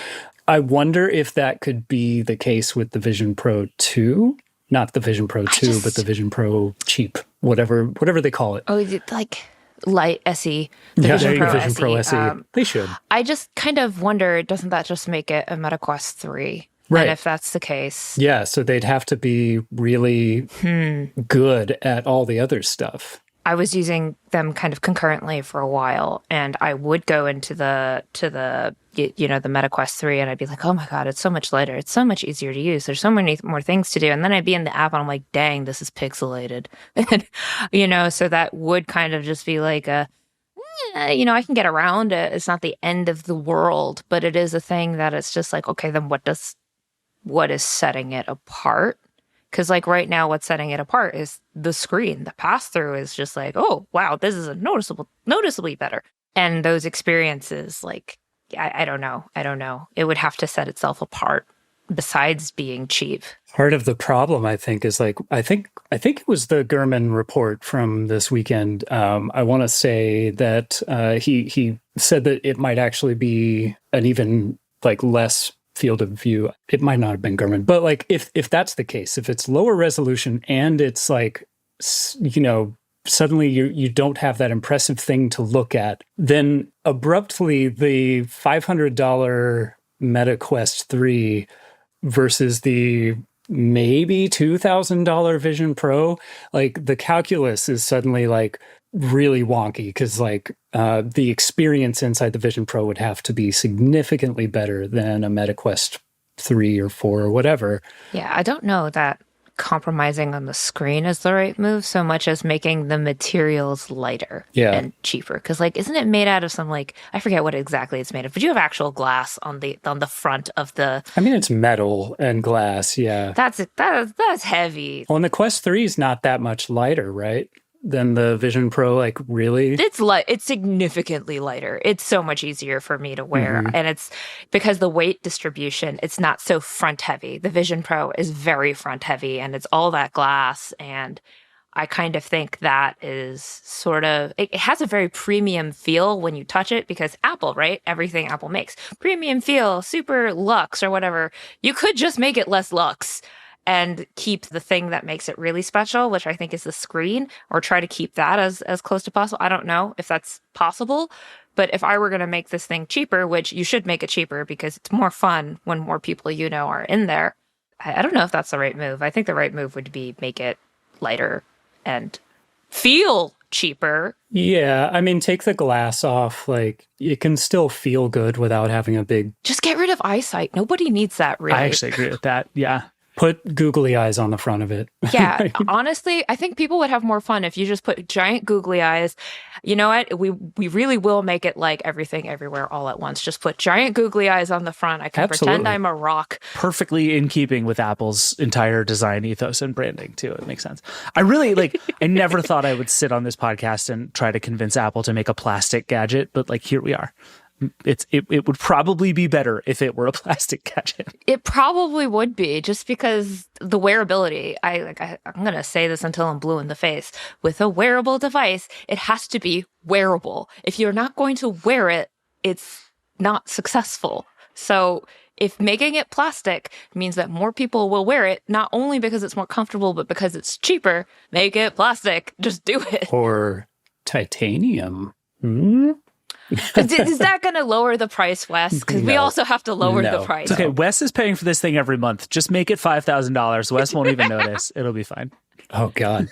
I wonder if that could be the case with the Vision Pro 2. Not the Vision Pro 2, but the Vision Pro cheap, whatever they call it. Oh, is it like Light SE? Vision Pro SE. They should. I just kind of wonder, doesn't that just make it a MetaQuest 3? Right. And if that's the case. Yeah, so they'd have to be really good at all the other stuff. I was using them kind of concurrently for a while, and I would go into the MetaQuest 3, and I'd be like, oh my God, it's so much lighter. It's so much easier to use. There's so many more things to do. And then I'd be in the app and I'm like, dang, this is pixelated. And, so that would kind of just be like I can get around it. It's not the end of the world, but it is a thing that it's just like, okay, then what is setting it apart? Because like right now, what's setting it apart is the screen. The pass-through is just like, oh, wow, this is noticeably better. And those experiences, like, I don't know. It would have to set itself apart besides being cheap. Part of the problem, I think, is like, I think it was the Gurman report from this weekend. I want to say that he said that it might actually be an even like less field of view. It might not have been Gurman, but like if that's the case, if it's lower resolution and it's like, suddenly you don't have that impressive thing to look at, then abruptly the $500 MetaQuest 3 versus the maybe $2,000 Vision Pro, like the calculus is suddenly like really wonky because like the experience inside the Vision Pro would have to be significantly better than a MetaQuest 3 or 4 or whatever. Yeah, I don't know that compromising on the screen is the right move so much as making the materials lighter and cheaper. Because like, isn't it made out of some like, I forget what exactly it's made of, but you have actual glass on the front of the. I mean, it's metal and glass. Yeah, that's heavy. Well, and the Quest 3 is not that much lighter, right? Than the Vision Pro, like really? It's significantly lighter. It's so much easier for me to wear. And it's because the weight distribution, it's not so front heavy. The Vision Pro is very front heavy and it's all that glass. And I kind of think that is sort of, it has a very premium feel when you touch it because Apple, right? Everything Apple makes. Premium feel, super luxe or whatever. You could just make it less luxe and keep the thing that makes it really special, which I think is the screen, or try to keep that as close to possible. I don't know if that's possible, but if I were going to make this thing cheaper, which you should make it cheaper because it's more fun when more people are in there, I don't know if that's the right move. I think the right move would be make it lighter and feel cheaper. Yeah, I mean, take the glass off. Like, it can still feel good without having a big... Just get rid of eyesight. Nobody needs that, really. I actually agree with that, yeah. Put googly eyes on the front of it. Yeah, honestly, I think people would have more fun if you just put giant googly eyes. You know what? We really will make it like everything everywhere all at once. Just put giant googly eyes on the front. I can pretend I'm a rock. Perfectly in keeping with Apple's entire design ethos and branding, too. It makes sense. I really, I never thought I would sit on this podcast and try to convince Apple to make a plastic gadget, but, here we are. It would probably be better if it were a plastic gadget. It probably would be, just because the wearability. I'm going to say this until I'm blue in the face. With a wearable device, it has to be wearable. If you're not going to wear it, it's not successful. So if making it plastic means that more people will wear it, not only because it's more comfortable, but because it's cheaper, make it plastic. Just do it. Or titanium. Is that going to lower the price, Wes? Because we also have to lower the price. It's okay, Wes is paying for this thing every month. Just make it $5,000. Wes won't even notice. It'll be fine. Oh, God.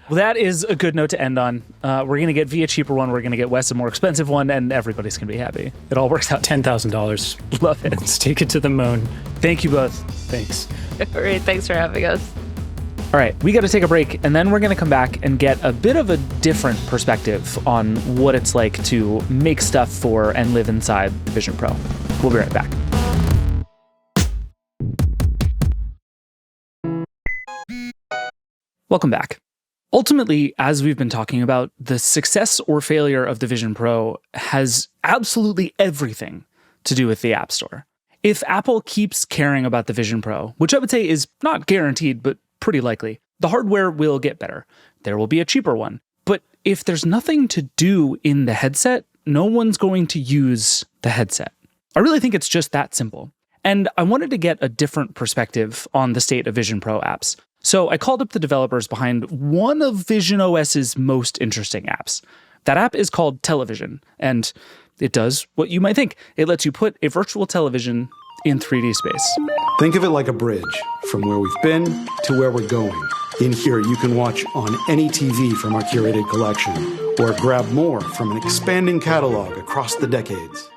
Well, that is a good note to end on. We're going to get V a cheaper one. We're going to get Wes a more expensive one, and everybody's going to be happy. It all works out. $10,000. Love it. Let's take it to the moon. Thank you both. Thanks. All right, thanks for having us. All right, we got to take a break, and then we're going to come back and get a bit of a different perspective on what it's like to make stuff for and live inside the Vision Pro. We'll be right back. Welcome back. Ultimately, as we've been talking about, the success or failure of the Vision Pro has absolutely everything to do with the App Store. If Apple keeps caring about the Vision Pro, which I would say is not guaranteed, but pretty likely, the hardware will get better. There will be a cheaper one. But if there's nothing to do in the headset, no one's going to use the headset. I really think it's just that simple. And I wanted to get a different perspective on the state of Vision Pro apps. So I called up the developers behind one of Vision OS's most interesting apps. That app is called Television, and it does what you might think. It lets you put a virtual television in 3D space. Think of it like a bridge from where we've been to where we're going. In here, you can watch on any TV from our curated collection, or grab more from an expanding catalog across the decades.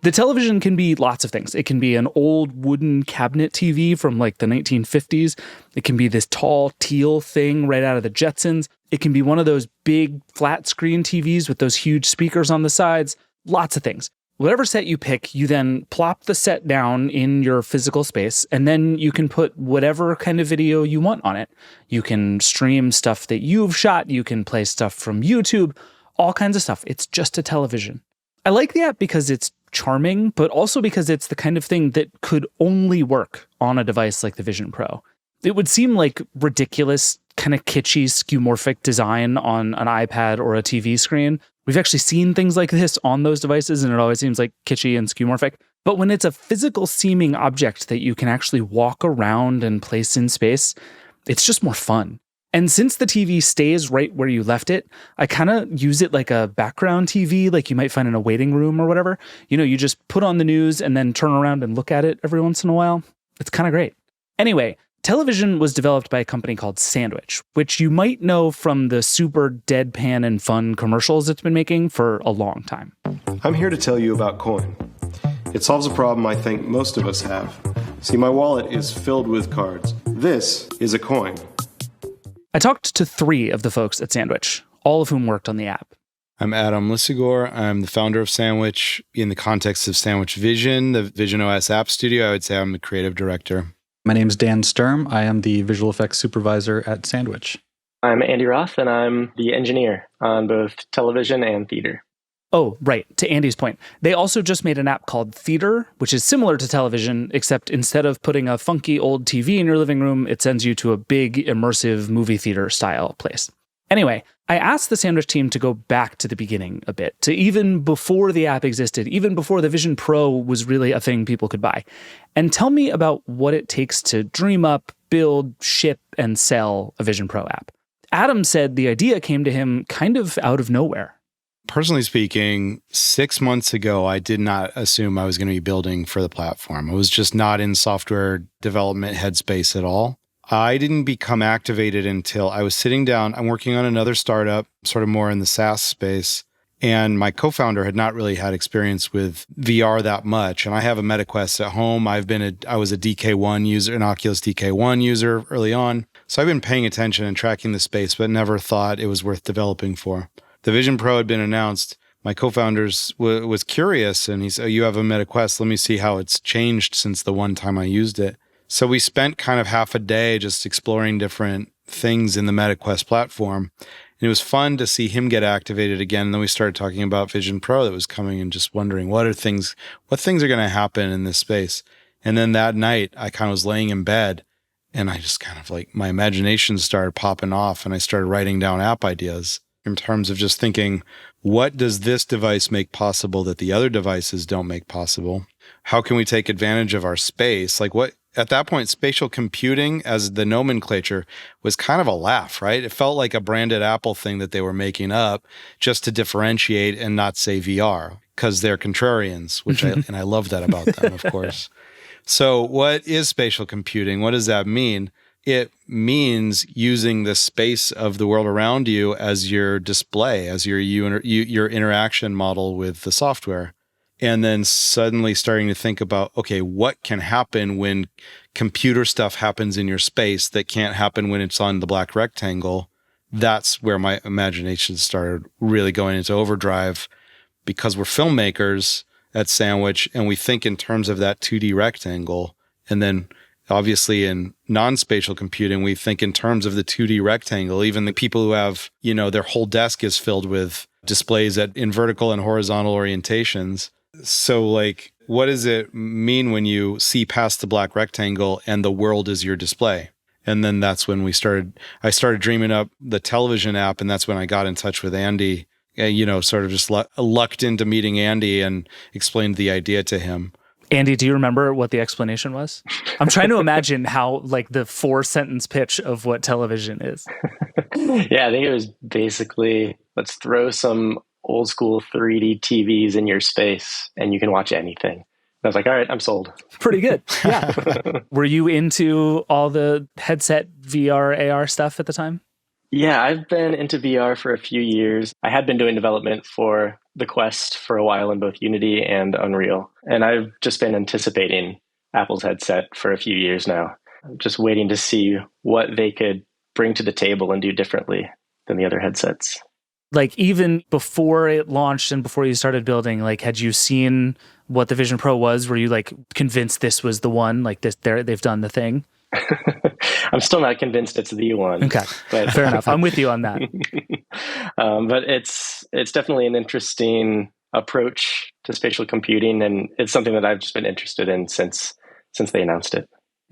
The television can be lots of things. It can be an old wooden cabinet TV from like the 1950s. It can be this tall teal thing right out of the Jetsons. It can be one of those big flat screen TVs with those huge speakers on the sides. Lots of things. Whatever set you pick, you then plop the set down in your physical space, and then you can put whatever kind of video you want on it. You can stream stuff that you've shot. You can play stuff from YouTube, all kinds of stuff. It's just a television. I like the app because it's charming, but also because it's the kind of thing that could only work on a device like the Vision Pro. It would seem like ridiculous, kind of kitschy, skeuomorphic design on an iPad or a TV screen. We've actually seen things like this on those devices, and it always seems like kitschy and skeuomorphic. But when it's a physical seeming object that you can actually walk around and place in space, it's just more fun. And since the TV stays right where you left it, I kind of use it like a background TV, like you might find in a waiting room or whatever. You know, you just put on the news and then turn around and look at it every once in a while. It's kind of great. Anyway, Television was developed by a company called Sandwich, which you might know from the super deadpan and fun commercials it's been making for a long time. I'm here to tell you about Coin. It solves a problem I think most of us have. See, my wallet is filled with cards. This is a coin. I talked to 3 of the folks at Sandwich, all of whom worked on the app. I'm Adam Lissigor. I'm the founder of Sandwich. In the context of Sandwich Vision, the Vision OS App Studio, I would say I'm the creative director. My name is Dan Sturm. I am the visual effects supervisor at Sandwich. I'm Andy Roth, and I'm the engineer on both television and theater. Oh, right. To Andy's point, they also just made an app called Theater, which is similar to Television, except instead of putting a funky old TV in your living room, it sends you to a big, immersive movie theater style place. Anyway, I asked the Sandwich team to go back to the beginning a bit, to even before the app existed, even before the Vision Pro was really a thing people could buy, and tell me about what it takes to dream up, build, ship, and sell a Vision Pro app. Adam said the idea came to him kind of out of nowhere. Personally speaking, 6 months ago, I did not assume I was going to be building for the platform. I was just not in software development headspace at all. I didn't become activated until I was sitting down. I'm working on another startup, sort of more in the SaaS space. And my co-founder had not really had experience with VR that much. And I have a MetaQuest at home. I was a DK1 user, an Oculus DK1 user early on. So I've been paying attention and tracking the space, but never thought it was worth developing for. The Vision Pro had been announced. My co-founder was curious, and he said, "Oh, you have a MetaQuest. Let me see how it's changed since the one time I used it." So we spent kind of half a day just exploring different things in the MetaQuest platform. And it was fun to see him get activated again. And then we started talking about Vision Pro that was coming and just wondering what things are going to happen in this space. And then that night I kind of was laying in bed and I just kind of like my imagination started popping off and I started writing down app ideas in terms of just thinking, what does this device make possible that the other devices don't make possible? How can we take advantage of our space? Like what, at that point, spatial computing as the nomenclature was kind of a laugh, right? It felt like a branded Apple thing that they were making up just to differentiate and not say VR because they're contrarians, and I love that about them, of course. So what is spatial computing? What does that mean? it means using the space of the world around you as your display, as your interaction model with the software. And then suddenly starting to think about, okay, what can happen when computer stuff happens in your space that can't happen when it's on the black rectangle? That's where my imagination started really going into overdrive, because we're filmmakers at Sandwich and we think in terms of that 2D rectangle. And then obviously in non-spatial computing, we think in terms of the 2D rectangle. Even the people who have, their whole desk is filled with displays in vertical and horizontal orientations. So like, what does it mean when you see past the black rectangle and the world is your display? And then that's when I started dreaming up the television app. And that's when I got in touch with Andy, sort of just lucked into meeting Andy and explained the idea to him. Andy, do you remember what the explanation was? I'm trying to imagine how, like, the 4-sentence pitch of what television is. Yeah, I think it was basically, let's throw some old school 3D TVs in your space and you can watch anything. I was like, all right, I'm sold. Pretty good. Yeah. Were you into all the headset VR, AR stuff at the time? Yeah, I've been into VR for a few years. I had been doing development for the Quest for a while in both Unity and Unreal. And I've just been anticipating Apple's headset for a few years now. I'm just waiting to see what they could bring to the table and do differently than the other headsets. Like, even before it launched and before you started building, like, had you seen what the Vision Pro was? Were you like convinced this was the one? Like, they've done the thing? I'm still not convinced it's the one. Okay, but fair enough. I'm with you on that. But it's definitely an interesting approach to spatial computing, and it's something that I've just been interested in since they announced it.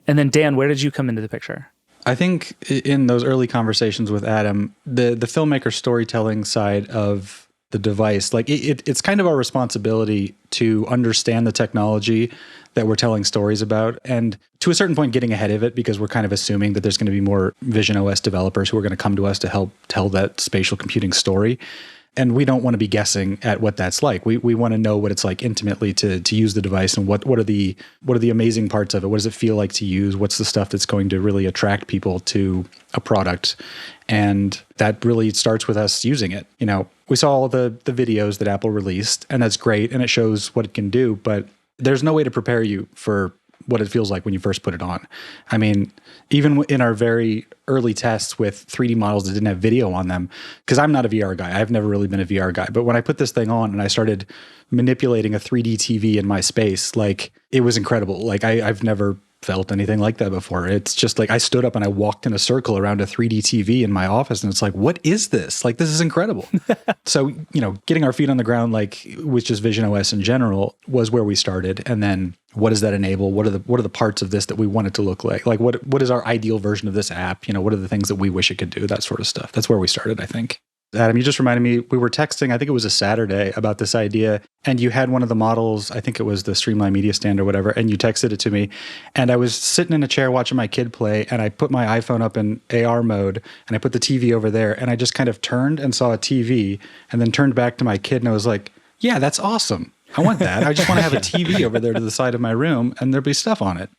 And then, Dan, where did you come into the picture? I think in those early conversations with Adam, the filmmaker storytelling side of the device, like it's kind of our responsibility to understand the technology that we're telling stories about, and to a certain point getting ahead of it, because we're kind of assuming that there's going to be more Vision OS developers who are going to come to us to help tell that spatial computing story. And we don't want to be guessing at what that's like. We want to know what it's like intimately to use the device, and what are the amazing parts of it. What does it feel like to use? What's the stuff that's going to really attract people to a product? And that really starts with us using it. We saw all the videos that Apple released, and that's great, and it shows what it can do, but there's no way to prepare you for what it feels like when you first put it on. I mean, even in our very early tests with 3D models that didn't have video on them, because I'm not a VR guy. I've never really been a VR guy. But when I put this thing on and I started manipulating a 3D TV in my space, like, it was incredible. Like, I've never felt anything like that before. It's just like I stood up and I walked in a circle around a 3D TV in my office, and it's like, what is this? Like, this is incredible. So, getting our feet on the ground, like with just Vision OS in general, was where we started. And then what does that enable? What are the parts of this that we want it to look like? Like, what is our ideal version of this app? What are the things that we wish it could do? That sort of stuff. That's where we started, I think. Adam, you just reminded me, we were texting, I think it was a Saturday, about this idea, and you had one of the models, I think it was the Streamline Media Stand or whatever, and you texted it to me, and I was sitting in a chair watching my kid play, and I put my iPhone up in AR mode, and I put the TV over there, and I just kind of turned and saw a TV, and then turned back to my kid, and I was like, yeah, that's awesome. I want that. I just want to have a TV over there to the side of my room, and there'll be stuff on it.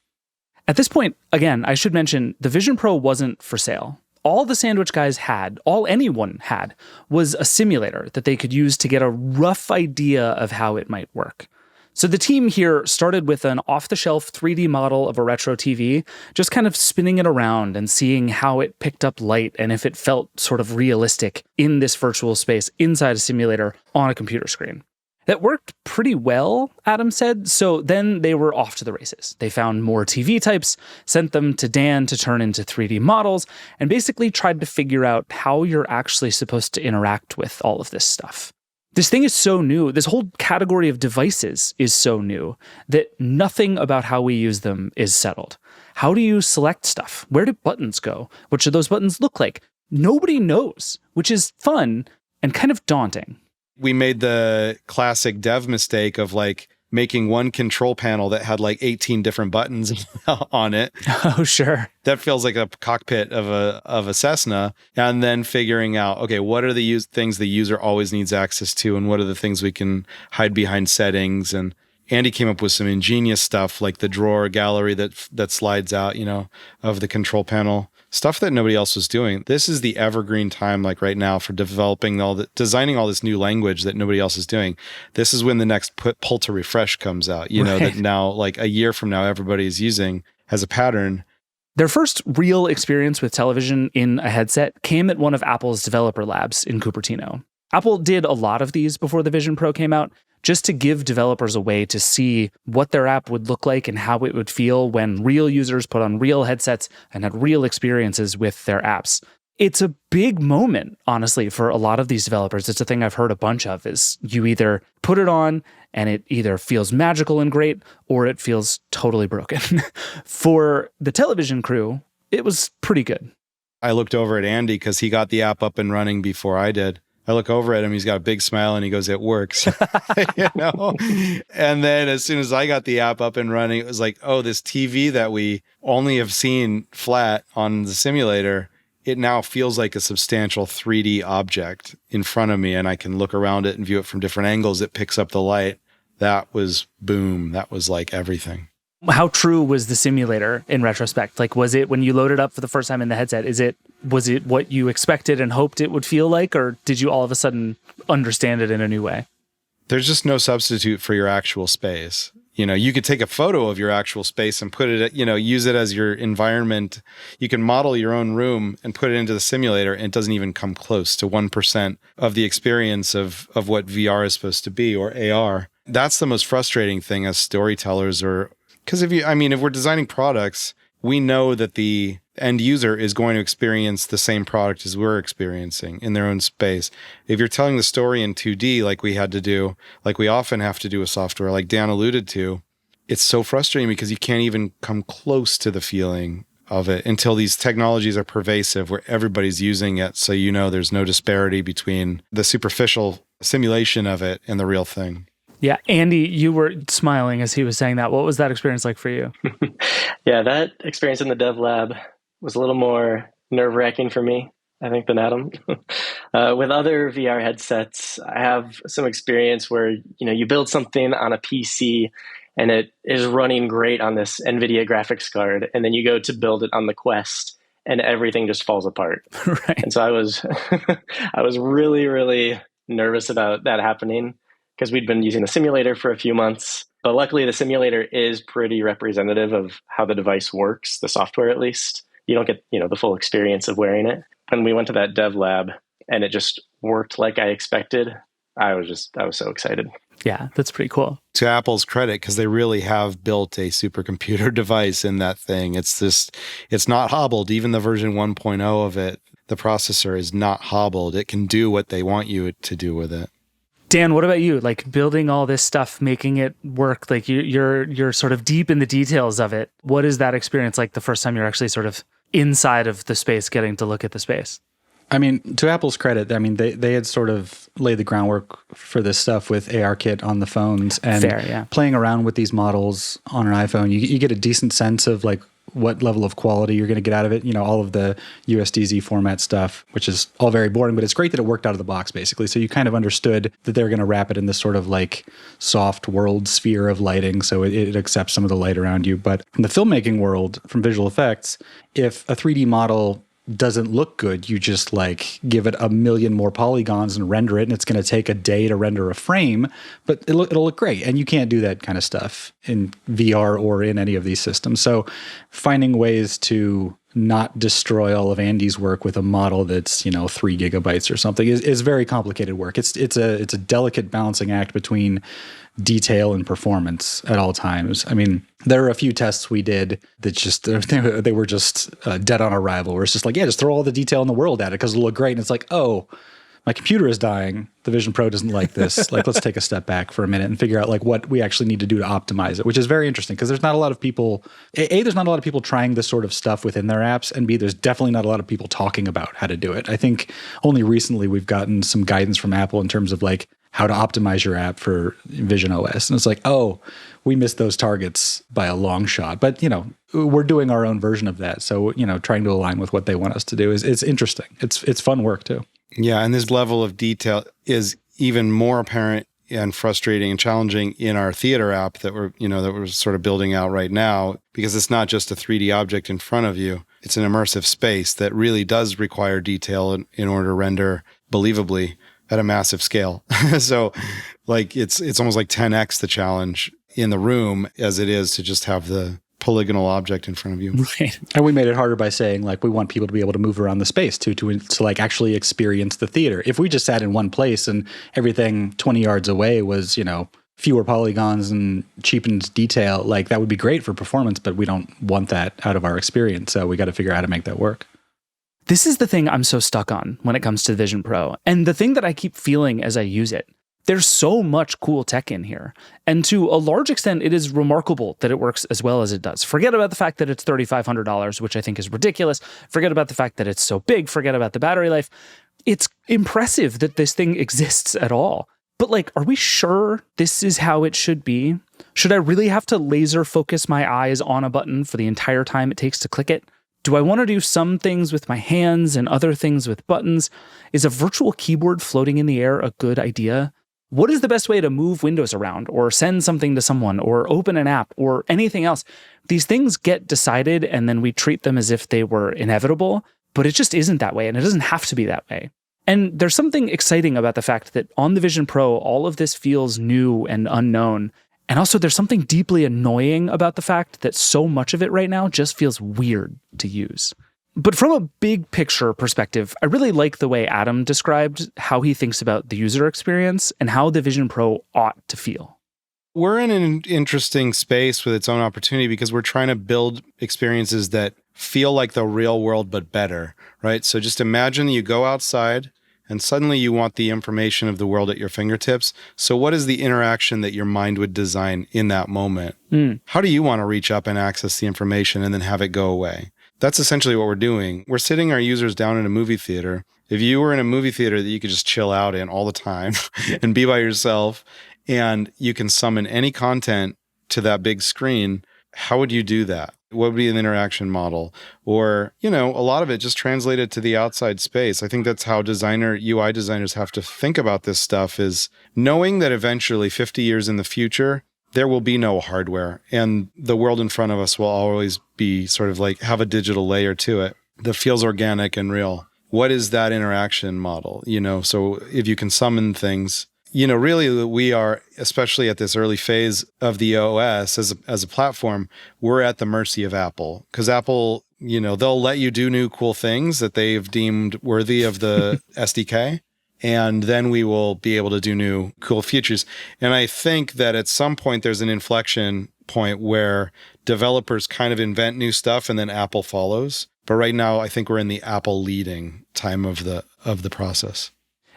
At this point, again, I should mention, the Vision Pro wasn't for sale. All the Sandwich guys had, all anyone had, was a simulator that they could use to get a rough idea of how it might work. So the team here started with an off-the-shelf 3D model of a retro TV, just kind of spinning it around and seeing how it picked up light and if it felt sort of realistic in this virtual space inside a simulator on a computer screen. That worked pretty well, Adam said, so then they were off to the races. They found more TV types, sent them to Dan to turn into 3D models, and basically tried to figure out how you're actually supposed to interact with all of this stuff. This thing is so new, this whole category of devices is so new, that nothing about how we use them is settled. How do you select stuff? Where do buttons go? What should those buttons look like? Nobody knows, which is fun and kind of daunting. We made the classic dev mistake of like making one control panel that had like 18 different buttons on it. Oh, sure. That feels like a cockpit of a Cessna. And then figuring out, okay, what are the things the user always needs access to, and what are the things we can hide behind settings? And Andy came up with some ingenious stuff like the drawer gallery that slides out, of the control panel. Stuff that nobody else was doing. This is the evergreen time, like right now, for designing all this new language that nobody else is doing. This is when the next pull to refresh comes out, that now, like a year from now, everybody is using as a pattern. Their first real experience with television in a headset came at one of Apple's developer labs in Cupertino. Apple did a lot of these before the Vision Pro came out, just to give developers a way to see what their app would look like and how it would feel when real users put on real headsets and had real experiences with their apps. It's a big moment, honestly, for a lot of these developers. It's a thing I've heard a bunch of, is you either put it on and it either feels magical and great, or it feels totally broken. For the television crew, it was pretty good. I looked over at Andy because he got the app up and running before I did. I look over at him, he's got a big smile and he goes, "It works." And then as soon as I got the app up and running, it was like, oh, this TV that we only have seen flat on the simulator, it now feels like a substantial 3D object in front of me, and I can look around it and view it from different angles. It picks up the light. That was boom. That was like everything. How true was the simulator in retrospect? Like, was it, when you loaded up for the first time in the headset, was it what you expected and hoped it would feel like, or did you all of a sudden understand it in a new way? There's just no substitute for your actual space. You could take a photo of your actual space and put it, use it as your environment. You can model your own room and put it into the simulator, and it doesn't even come close to 1% of the experience of what VR is supposed to be, or AR. That's the most frustrating thing as storytellers, because if we're designing products, we know that the end user is going to experience the same product as we're experiencing in their own space. If you're telling the story in 2D, like we had to do, like we often have to do with software, like Dan alluded to, it's so frustrating because you can't even come close to the feeling of it until these technologies are pervasive where everybody's using it. So, there's no disparity between the superficial simulation of it and the real thing. Yeah. Andy, you were smiling as he was saying that. What was that experience like for you? Yeah, that experience in the dev lab was a little more nerve-wracking for me, I think, than Adam. With other VR headsets, I have some experience where, you build something on a PC and it is running great on this NVIDIA graphics card, and then you go to build it on the Quest and everything just falls apart. Right. And so I was really, really nervous about that happening, because we'd been using the simulator for a few months. But luckily, the simulator is pretty representative of how the device works, the software at least. You don't get, the full experience of wearing it. When we went to that dev lab and it just worked like I expected, I was so excited. Yeah, that's pretty cool. To Apple's credit, because they really have built a supercomputer device in that thing. It's not hobbled. Even the version 1.0 of it, the processor is not hobbled. It can do what they want you to do with it. Dan, what about you? Like, building all this stuff, making it work, like you're sort of deep in the details of it. What is that experience like the first time you're actually sort of inside of the space, getting to look at the space? I mean, to Apple's credit, they had sort of laid the groundwork for this stuff with ARKit on the phones, and playing around with these models on an iPhone, you get a decent sense of like what level of quality you're going to get out of it. All of the USDZ format stuff, which is all very boring, but it's great that it worked out of the box, basically. So you kind of understood that they were going to wrap it in this sort of like soft world sphere of lighting, so it accepts some of the light around you. But in the filmmaking world, from visual effects, if a 3D model doesn't look good, you just like give it a million more polygons and render it, and it's going to take a day to render a frame, but it'll look great. And you can't do that kind of stuff in VR or in any of these systems. So finding ways to not destroy all of Andy's work with a model that's 3 gigabytes or something is very complicated work. It's a delicate balancing act between detail and performance at all times. I mean, there are a few tests we did that just they were just dead on arrival, where it's just like, just throw all the detail in the world at it because it'll look great. And it's like, oh, my computer is dying. The Vision Pro doesn't like this. Like, let's take a step back for a minute and figure out like what we actually need to do to optimize it, which is very interesting because there's not a lot of people, there's not a lot of people trying this sort of stuff within their apps, and B, there's definitely not a lot of people talking about how to do it. I think only recently we've gotten some guidance from Apple in terms of like how to optimize your app for Vision OS. And it's like, oh, we missed those targets by a long shot. But, we're doing our own version of that. So, trying to align with what they want us to do it's interesting. It's fun work too. Yeah, and this level of detail is even more apparent and frustrating and challenging in our theater app that we're sort of building out right now, because it's not just a 3D object in front of you. It's an immersive space that really does require detail in order to render believably at a massive scale. So like it's almost like 10x the challenge in the room as it is to just have the polygonal object in front of you. Right. And we made it harder by saying, like, we want people to be able to move around the space to like actually experience the theater. If we just sat in one place and everything 20 yards away was, fewer polygons and cheapened detail, like that would be great for performance, but we don't want that out of our experience. So we got to figure out how to make that work. This is the thing I'm so stuck on when it comes to Vision Pro. And the thing that I keep feeling as I use it. There's so much cool tech in here. And to a large extent, it is remarkable that it works as well as it does. Forget about the fact that it's $3,500, which I think is ridiculous. Forget about the fact that it's so big. Forget about the battery life. It's impressive that this thing exists at all. But like, are we sure this is how it should be? Should I really have to laser focus my eyes on a button for the entire time it takes to click it? Do I want to do some things with my hands and other things with buttons? Is a virtual keyboard floating in the air a good idea? What is the best way to move windows around or send something to someone or open an app or anything else? These things get decided and then we treat them as if they were inevitable, but it just isn't that way and it doesn't have to be that way. And there's something exciting about the fact that on the Vision Pro, all of this feels new and unknown. And also there's something deeply annoying about the fact that so much of it right now just feels weird to use. But from a big picture perspective, I really like the way Adam described how he thinks about the user experience and how the Vision Pro ought to feel. We're in an interesting space with its own opportunity because we're trying to build experiences that feel like the real world, but better, right? So just imagine you go outside and suddenly you want the information of the world at your fingertips. So what is the interaction that your mind would design in that moment? How do you want to reach up and access the information and then have it go away? That's essentially what we're doing. We're sitting our users down in a movie theater. If you were in a movie theater that you could just chill out in all the time and be by yourself, and you can summon any content to that big screen, how would you do that? What would be an interaction model? Or, a lot of it just translated to the outside space. I think that's how UI designers have to think about this stuff, is knowing that eventually 50 years in the future, there will be no hardware and the world in front of us will always be sort of like have a digital layer to it that feels organic and real. What is that interaction model? So if you can summon things, really we are, especially at this early phase of the OS as a platform, we're at the mercy of Apple, because Apple, they'll let you do new cool things that they've deemed worthy of the SDK. And then we will be able to do new cool features. And I think that at some point there's an inflection point where developers kind of invent new stuff and then Apple follows. But right now, I think we're in the Apple leading time of the process.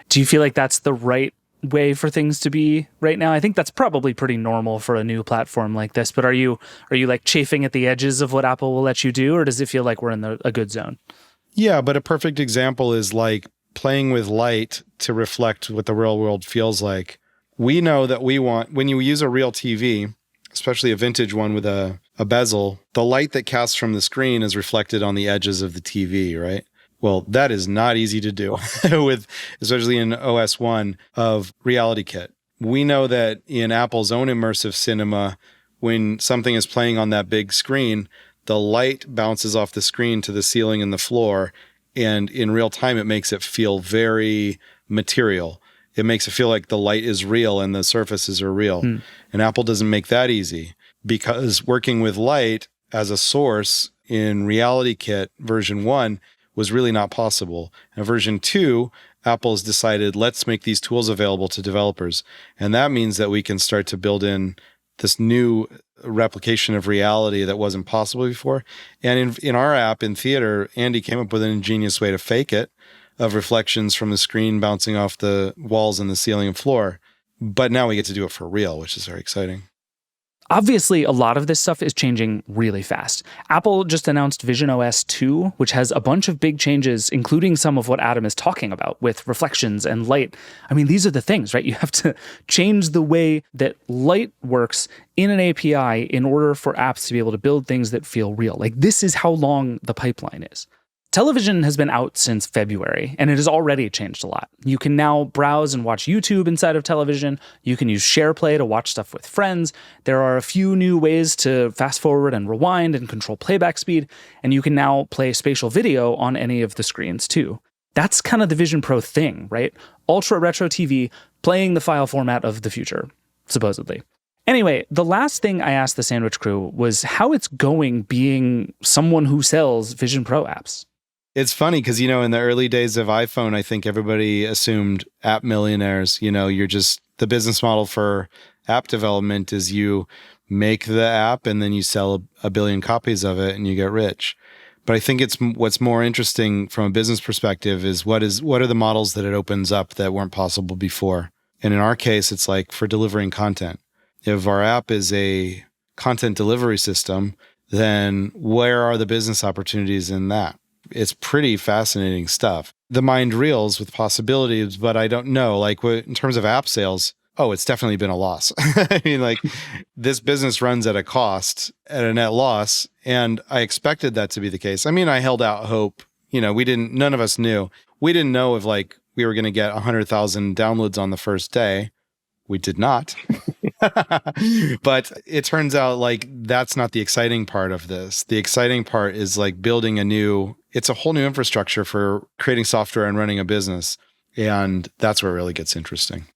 Do you feel like that's the right way for things to be right now? I think that's probably pretty normal for a new platform like this. But are you like chafing at the edges of what Apple will let you do, or does it feel like we're in a good zone? Yeah, but a perfect example is like playing with light to reflect what the real world feels like. We know that when you use a real TV, especially a vintage one with a bezel, the light that casts from the screen is reflected on the edges of the TV, right? Well, that is not easy to do especially in OS 1 of Reality Kit. We know that in Apple's own immersive cinema, when something is playing on that big screen, the light bounces off the screen to the ceiling and the floor. And in real time, it makes it feel very material. It makes it feel like the light is real and the surfaces are real. And Apple doesn't make that easy, because working with light as a source in Reality Kit version 1 was really not possible. And version 2, Apple's decided, let's make these tools available to developers. And that means that we can start to build in this new replication of reality that wasn't possible before. And in our app in theater, Andy came up with an ingenious way to fake it, of reflections from the screen bouncing off the walls and the ceiling and floor. But now we get to do it for real, which is very exciting. Obviously, a lot of this stuff is changing really fast. Apple just announced Vision OS 2, which has a bunch of big changes, including some of what Adam is talking about with reflections and light. I mean, these are the things, right? You have to change the way that light works in an API in order for apps to be able to build things that feel real. Like, this is how long the pipeline is. Television has been out since February, and it has already changed a lot. You can now browse and watch YouTube inside of television. You can use SharePlay to watch stuff with friends. There are a few new ways to fast forward and rewind and control playback speed, and you can now play spatial video on any of the screens too. That's kind of the Vision Pro thing, right? Ultra retro TV playing the file format of the future, supposedly. Anyway, the last thing I asked the Sandwich Crew was how it's going being someone who sells Vision Pro apps. It's funny because, in the early days of iPhone, I think everybody assumed app millionaires. You're just, the business model for app development is you make the app and then you sell a billion copies of it and you get rich. But I think what's more interesting from a business perspective is what are the models that it opens up that weren't possible before. And in our case, it's like for delivering content. If our app is a content delivery system, then where are the business opportunities in that? It's pretty fascinating stuff. The mind reels with possibilities, but I don't know, in terms of app sales, it's definitely been a loss. I mean, this business runs at a net loss, and I expected that to be the case. I mean, I held out hope. None of us knew. We didn't know if we were going to get 100,000 downloads on the first day. We did not. But it turns out that's not the exciting part of this. The exciting part is building it's a whole new infrastructure for creating software and running a business. And that's where it really gets interesting.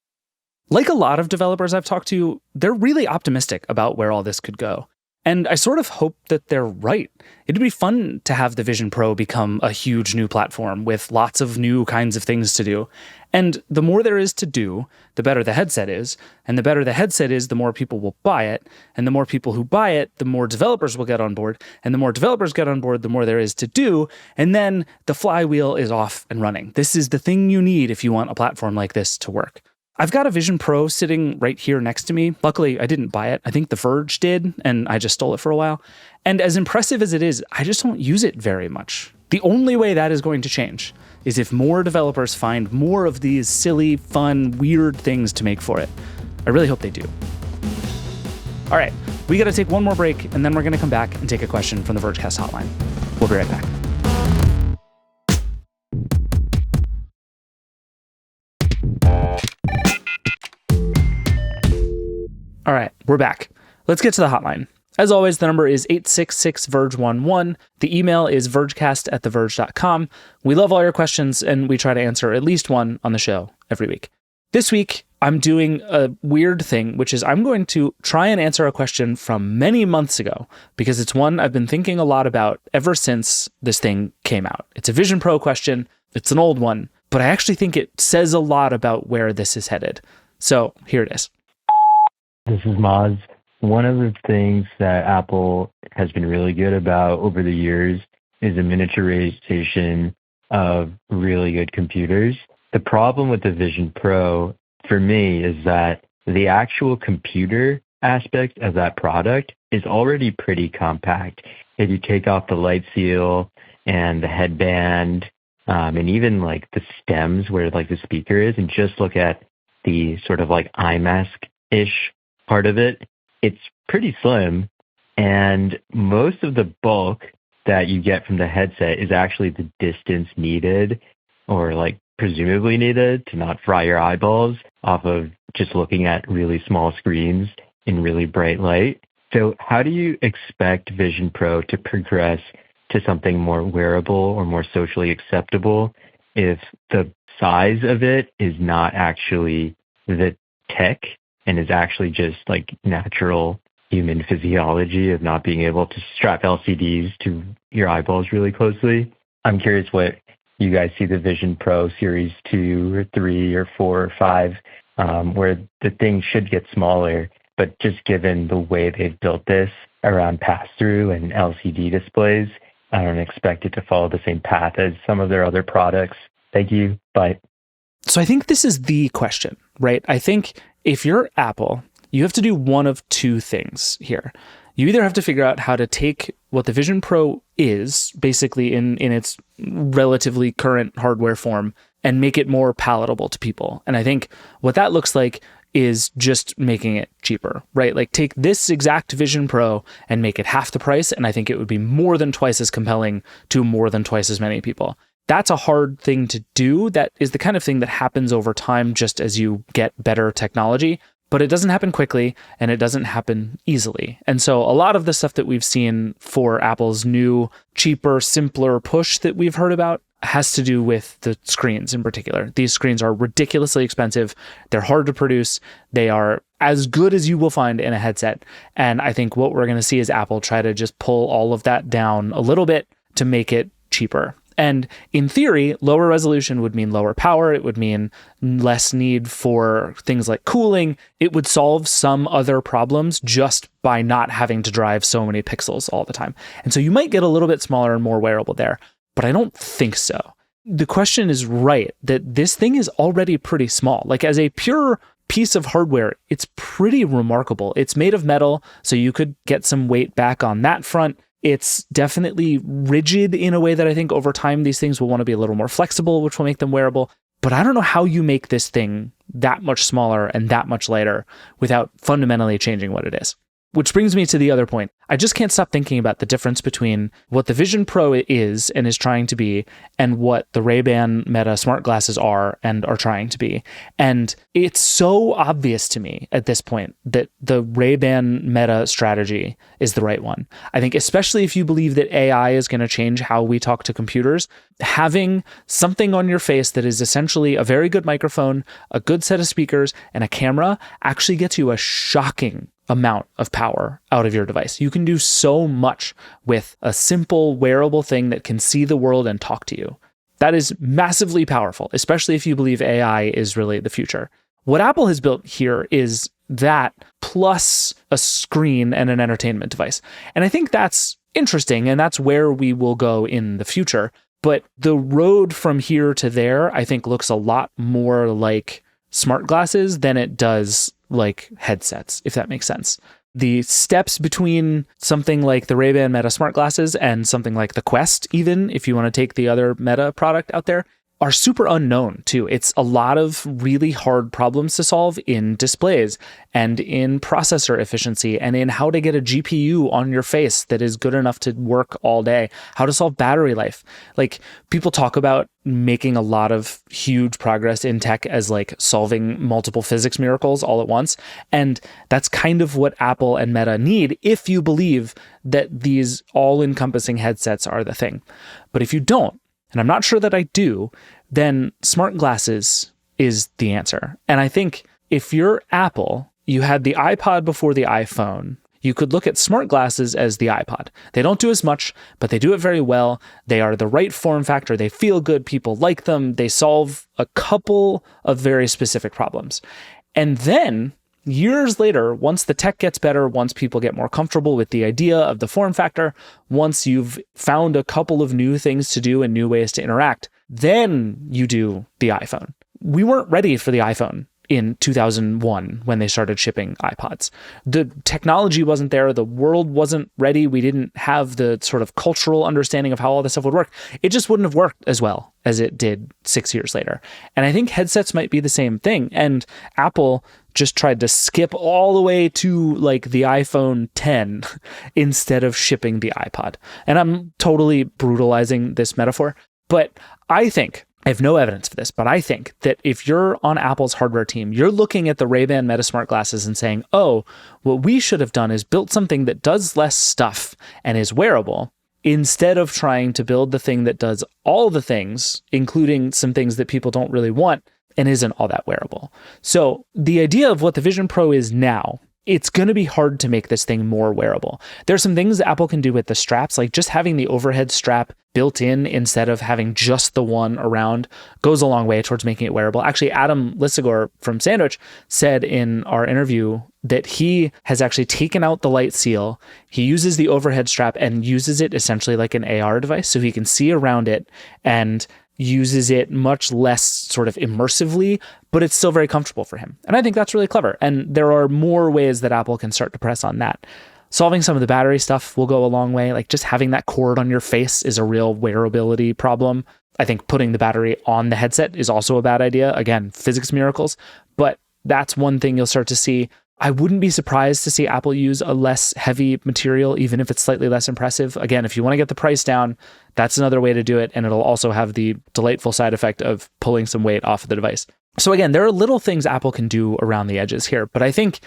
Like a lot of developers I've talked to, they're really optimistic about where all this could go. And I sort of hope that they're right. It'd be fun to have the Vision Pro become a huge new platform with lots of new kinds of things to do. And the more there is to do, the better the headset is. And the better the headset is, the more people will buy it. And the more people who buy it, the more developers will get on board. And the more developers get on board, the more there is to do. And then the flywheel is off and running. This is the thing you need if you want a platform like this to work. I've got a Vision Pro sitting right here next to me. Luckily, I didn't buy it. I think the Verge did, and I just stole it for a while. And as impressive as it is, I just don't use it very much. The only way that is going to change is if more developers find more of these silly, fun, weird things to make for it. I really hope they do. All right, we got to take one more break, and then we're going to come back and take a question from the Vergecast Hotline. We'll be right back. All right, we're back. Let's get to the hotline. As always, the number is 866-VERGE11. The email is vergecast@theverge.com. We love all your questions, and we try to answer at least one on the show every week. This week, I'm doing a weird thing, which is I'm going to try and answer a question from many months ago, because it's one I've been thinking a lot about ever since this thing came out. It's a Vision Pro question. It's an old one, but I actually think it says a lot about where this is headed. So here it is. This is Maz. One of the things that Apple has been really good about over the years is the miniaturization of really good computers. The problem with the Vision Pro, for me, is that the actual computer aspect of that product is already pretty compact. If you take off the light seal and the headband, and even the stems where the speaker is, and just look at the sort of iMask-ish part of it, it's pretty slim, and most of the bulk that you get from the headset is actually the distance needed or presumably needed to not fry your eyeballs off of just looking at really small screens in really bright light. So how do you expect Vision Pro to progress to something more wearable or more socially acceptable if the size of it is not actually the tech and is actually just natural human physiology of not being able to strap LCDs to your eyeballs really closely? I'm curious what you guys see the Vision Pro Series 2 or 3 or 4 or 5, where the thing should get smaller, but just given the way they've built this around pass-through and LCD displays, I don't expect it to follow the same path as some of their other products. Thank you. Bye. So I think this is the question, right? I think if you're Apple, you have to do one of two things here. You either have to figure out how to take what the Vision Pro is, basically in its relatively current hardware form, and make it more palatable to people. And I think what that looks like is just making it cheaper, right? Like take this exact Vision Pro and make it half the price, and I think it would be more than twice as compelling to more than twice as many people. That's a hard thing to do. That is the kind of thing that happens over time just as you get better technology, but it doesn't happen quickly and it doesn't happen easily. And so a lot of the stuff that we've seen for Apple's new, cheaper, simpler push that we've heard about has to do with the screens in particular. These screens are ridiculously expensive. They're hard to produce. They are as good as you will find in a headset. And I think what we're going to see is Apple try to just pull all of that down a little bit to make it cheaper. And in theory, lower resolution would mean lower power. It would mean less need for things like cooling. It would solve some other problems just by not having to drive so many pixels all the time. And so you might get a little bit smaller and more wearable there, but I don't think so. The question is right that this thing is already pretty small. Like as a pure piece of hardware, it's pretty remarkable. It's made of metal, so you could get some weight back on that front. It's definitely rigid in a way that I think over time these things will want to be a little more flexible, which will make them wearable. But I don't know how you make this thing that much smaller and that much lighter without fundamentally changing what it is. Which brings me to the other point. I just can't stop thinking about the difference between what the Vision Pro is and is trying to be and what the Ray-Ban Meta smart glasses are and are trying to be. And it's so obvious to me at this point that the Ray-Ban Meta strategy is the right one. I think especially if you believe that AI is going to change how we talk to computers, having something on your face that is essentially a very good microphone, a good set of speakers, and a camera actually gets you a shocking amount of power out of your device. You can do so much with a simple wearable thing that can see the world and talk to you. That is massively powerful, especially if you believe AI is really the future. What Apple has built here is that plus a screen and an entertainment device. And I think that's interesting, and that's where we will go in the future. But the road from here to there, I think, looks a lot more like smart glasses than it does like headsets, if that makes sense. The steps between something like the Ray-Ban Meta smart glasses and something like the Quest, even if you want to take the other Meta product out there, are super unknown too. It's a lot of really hard problems to solve in displays and in processor efficiency and in how to get a GPU on your face that is good enough to work all day, how to solve battery life. Like people talk about making a lot of huge progress in tech as like solving multiple physics miracles all at once. And that's kind of what Apple and Meta need if you believe that these all-encompassing headsets are the thing. But if you don't, and I'm not sure that I do, then smart glasses is the answer. And I think if you're Apple, you had the iPod before the iPhone, you could look at smart glasses as the iPod. They don't do as much, but they do it very well. They are the right form factor. They feel good. People like them. They solve a couple of very specific problems. And then years later, once the tech gets better, once people get more comfortable with the idea of the form factor, once you've found a couple of new things to do and new ways to interact, then you do the iPhone. We weren't ready for the iPhone in 2001 when they started shipping iPods. The technology wasn't there. The world wasn't ready. We didn't have the sort of cultural understanding of how all this stuff would work. It just wouldn't have worked as well as it did 6 years later. And I think headsets might be the same thing. And Apple just tried to skip all the way to like the iPhone 10 instead of shipping the iPod. And I'm totally brutalizing this metaphor, but I think, I have no evidence for this, but I think that if you're on Apple's hardware team, you're looking at the Ray-Ban Meta smart glasses and saying, oh, what we should have done is built something that does less stuff and is wearable instead of trying to build the thing that does all the things, including some things that people don't really want and isn't all that wearable. So the idea of what the Vision Pro is now, it's going to be hard to make this thing more wearable. There's some things Apple can do with the straps, like just having the overhead strap built in instead of having just the one around goes a long way towards making it wearable. Actually, Adam Lissagor from Sandwich said in our interview that he has actually taken out the light seal. He uses the overhead strap and uses it essentially like an AR device so he can see around it and uses it much less sort of immersively, but it's still very comfortable for him. And I think that's really clever. And there are more ways that Apple can start to press on that. Solving some of the battery stuff will go a long way. Like just having that cord on your face is a real wearability problem. I think putting the battery on the headset is also a bad idea. Again, physics miracles. But that's one thing you'll start to see. I wouldn't be surprised to see Apple use a less heavy material, even if it's slightly less impressive. Again, if you want to get the price down, that's another way to do it. And it'll also have the delightful side effect of pulling some weight off of the device. So again, there are little things Apple can do around the edges here. But I think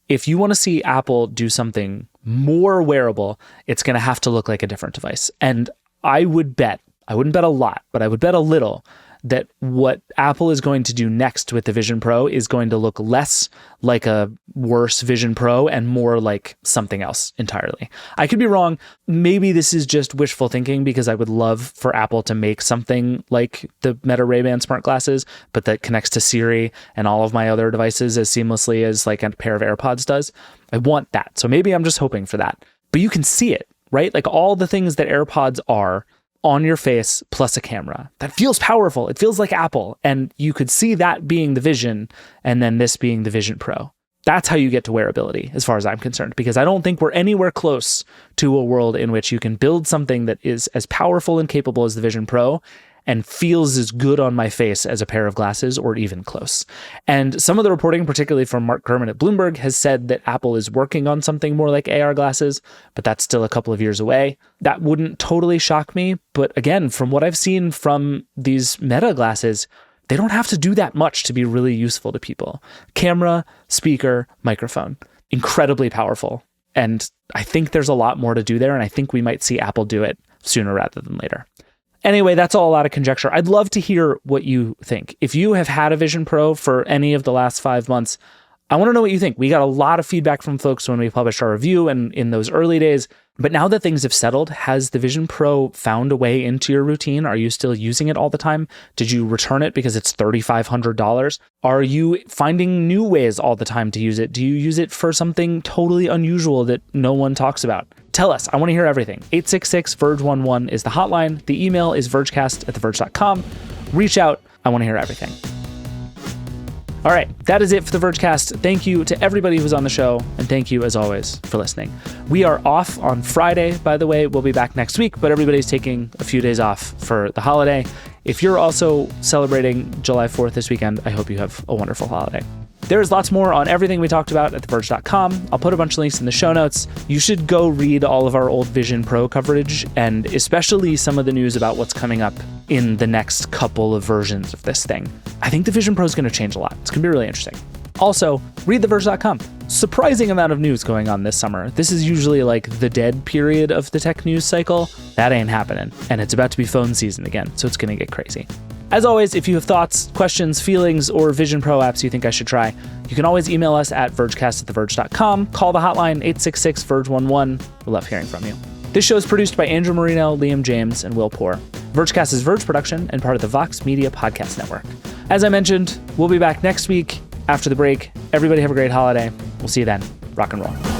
if you want to see Apple do something more wearable, it's going to have to look like a different device. And I wouldn't bet a lot, but I would bet a little that what Apple is going to do next with the Vision Pro is going to look less like a worse Vision Pro and more like something else entirely. I could be wrong. Maybe this is just wishful thinking, because I would love for Apple to make something like the Meta Ray-Ban smart glasses, but that connects to Siri and all of my other devices as seamlessly as like a pair of AirPods does. I want that. So maybe I'm just hoping for that. But you can see it, right? Like all the things that AirPods are on your face plus a camera. That feels powerful. It feels like Apple. And you could see that being the Vision and then this being the Vision Pro. That's how you get to wearability, as far as I'm concerned, because I don't think we're anywhere close to a world in which you can build something that is as powerful and capable as the Vision Pro and feels as good on my face as a pair of glasses, or even close. And some of the reporting, particularly from Mark Gurman at Bloomberg, has said that Apple is working on something more like AR glasses, but that's still a couple of years away. That wouldn't totally shock me. But again, from what I've seen from these Meta glasses, they don't have to do that much to be really useful to people. Camera, speaker, microphone, incredibly powerful. And I think there's a lot more to do there, and I think we might see Apple do it sooner rather than later. Anyway, that's all a lot of conjecture. I'd love to hear what you think. If you have had a Vision Pro for any of the last 5 months, I want to know what you think. We got a lot of feedback from folks when we published our review and in those early days. But now that things have settled, has the Vision Pro found a way into your routine? Are you still using it all the time? Did you return it because it's $3,500? Are you finding new ways all the time to use it? Do you use it for something totally unusual that no one talks about? Tell us. I want to hear everything. 866-VERGE11 is the hotline. The email is vergecast@theverge.com. Reach out. I want to hear everything. All right, that is it for the Vergecast. Thank you to everybody who's on the show, and thank you, as always, for listening. We are off on Friday, by the way. We'll be back next week, but everybody's taking a few days off for the holiday. If you're also celebrating July 4th this weekend, I hope you have a wonderful holiday. There's lots more on everything we talked about at theverge.com. I'll put a bunch of links in the show notes. You should go read all of our old Vision Pro coverage, and especially some of the news about what's coming up in the next couple of versions of this thing. I think the Vision Pro is going to change a lot. It's going to be really interesting. Also, read theverge.com. Surprising amount of news going on this summer. This is usually like the dead period of the tech news cycle. That ain't happening. And it's about to be phone season again, so it's going to get crazy. As always, if you have thoughts, questions, feelings, or Vision Pro apps you think I should try, you can always email us at vergecast@theverge.com. Call the hotline 866-VERGE11. We love hearing from you. This show is produced by Andrew Marino, Liam James, and Will Poor. Vergecast is Verge production and part of the Vox Media Podcast Network. As I mentioned, we'll be back next week after the break. Everybody have a great holiday. We'll see you then. Rock and roll.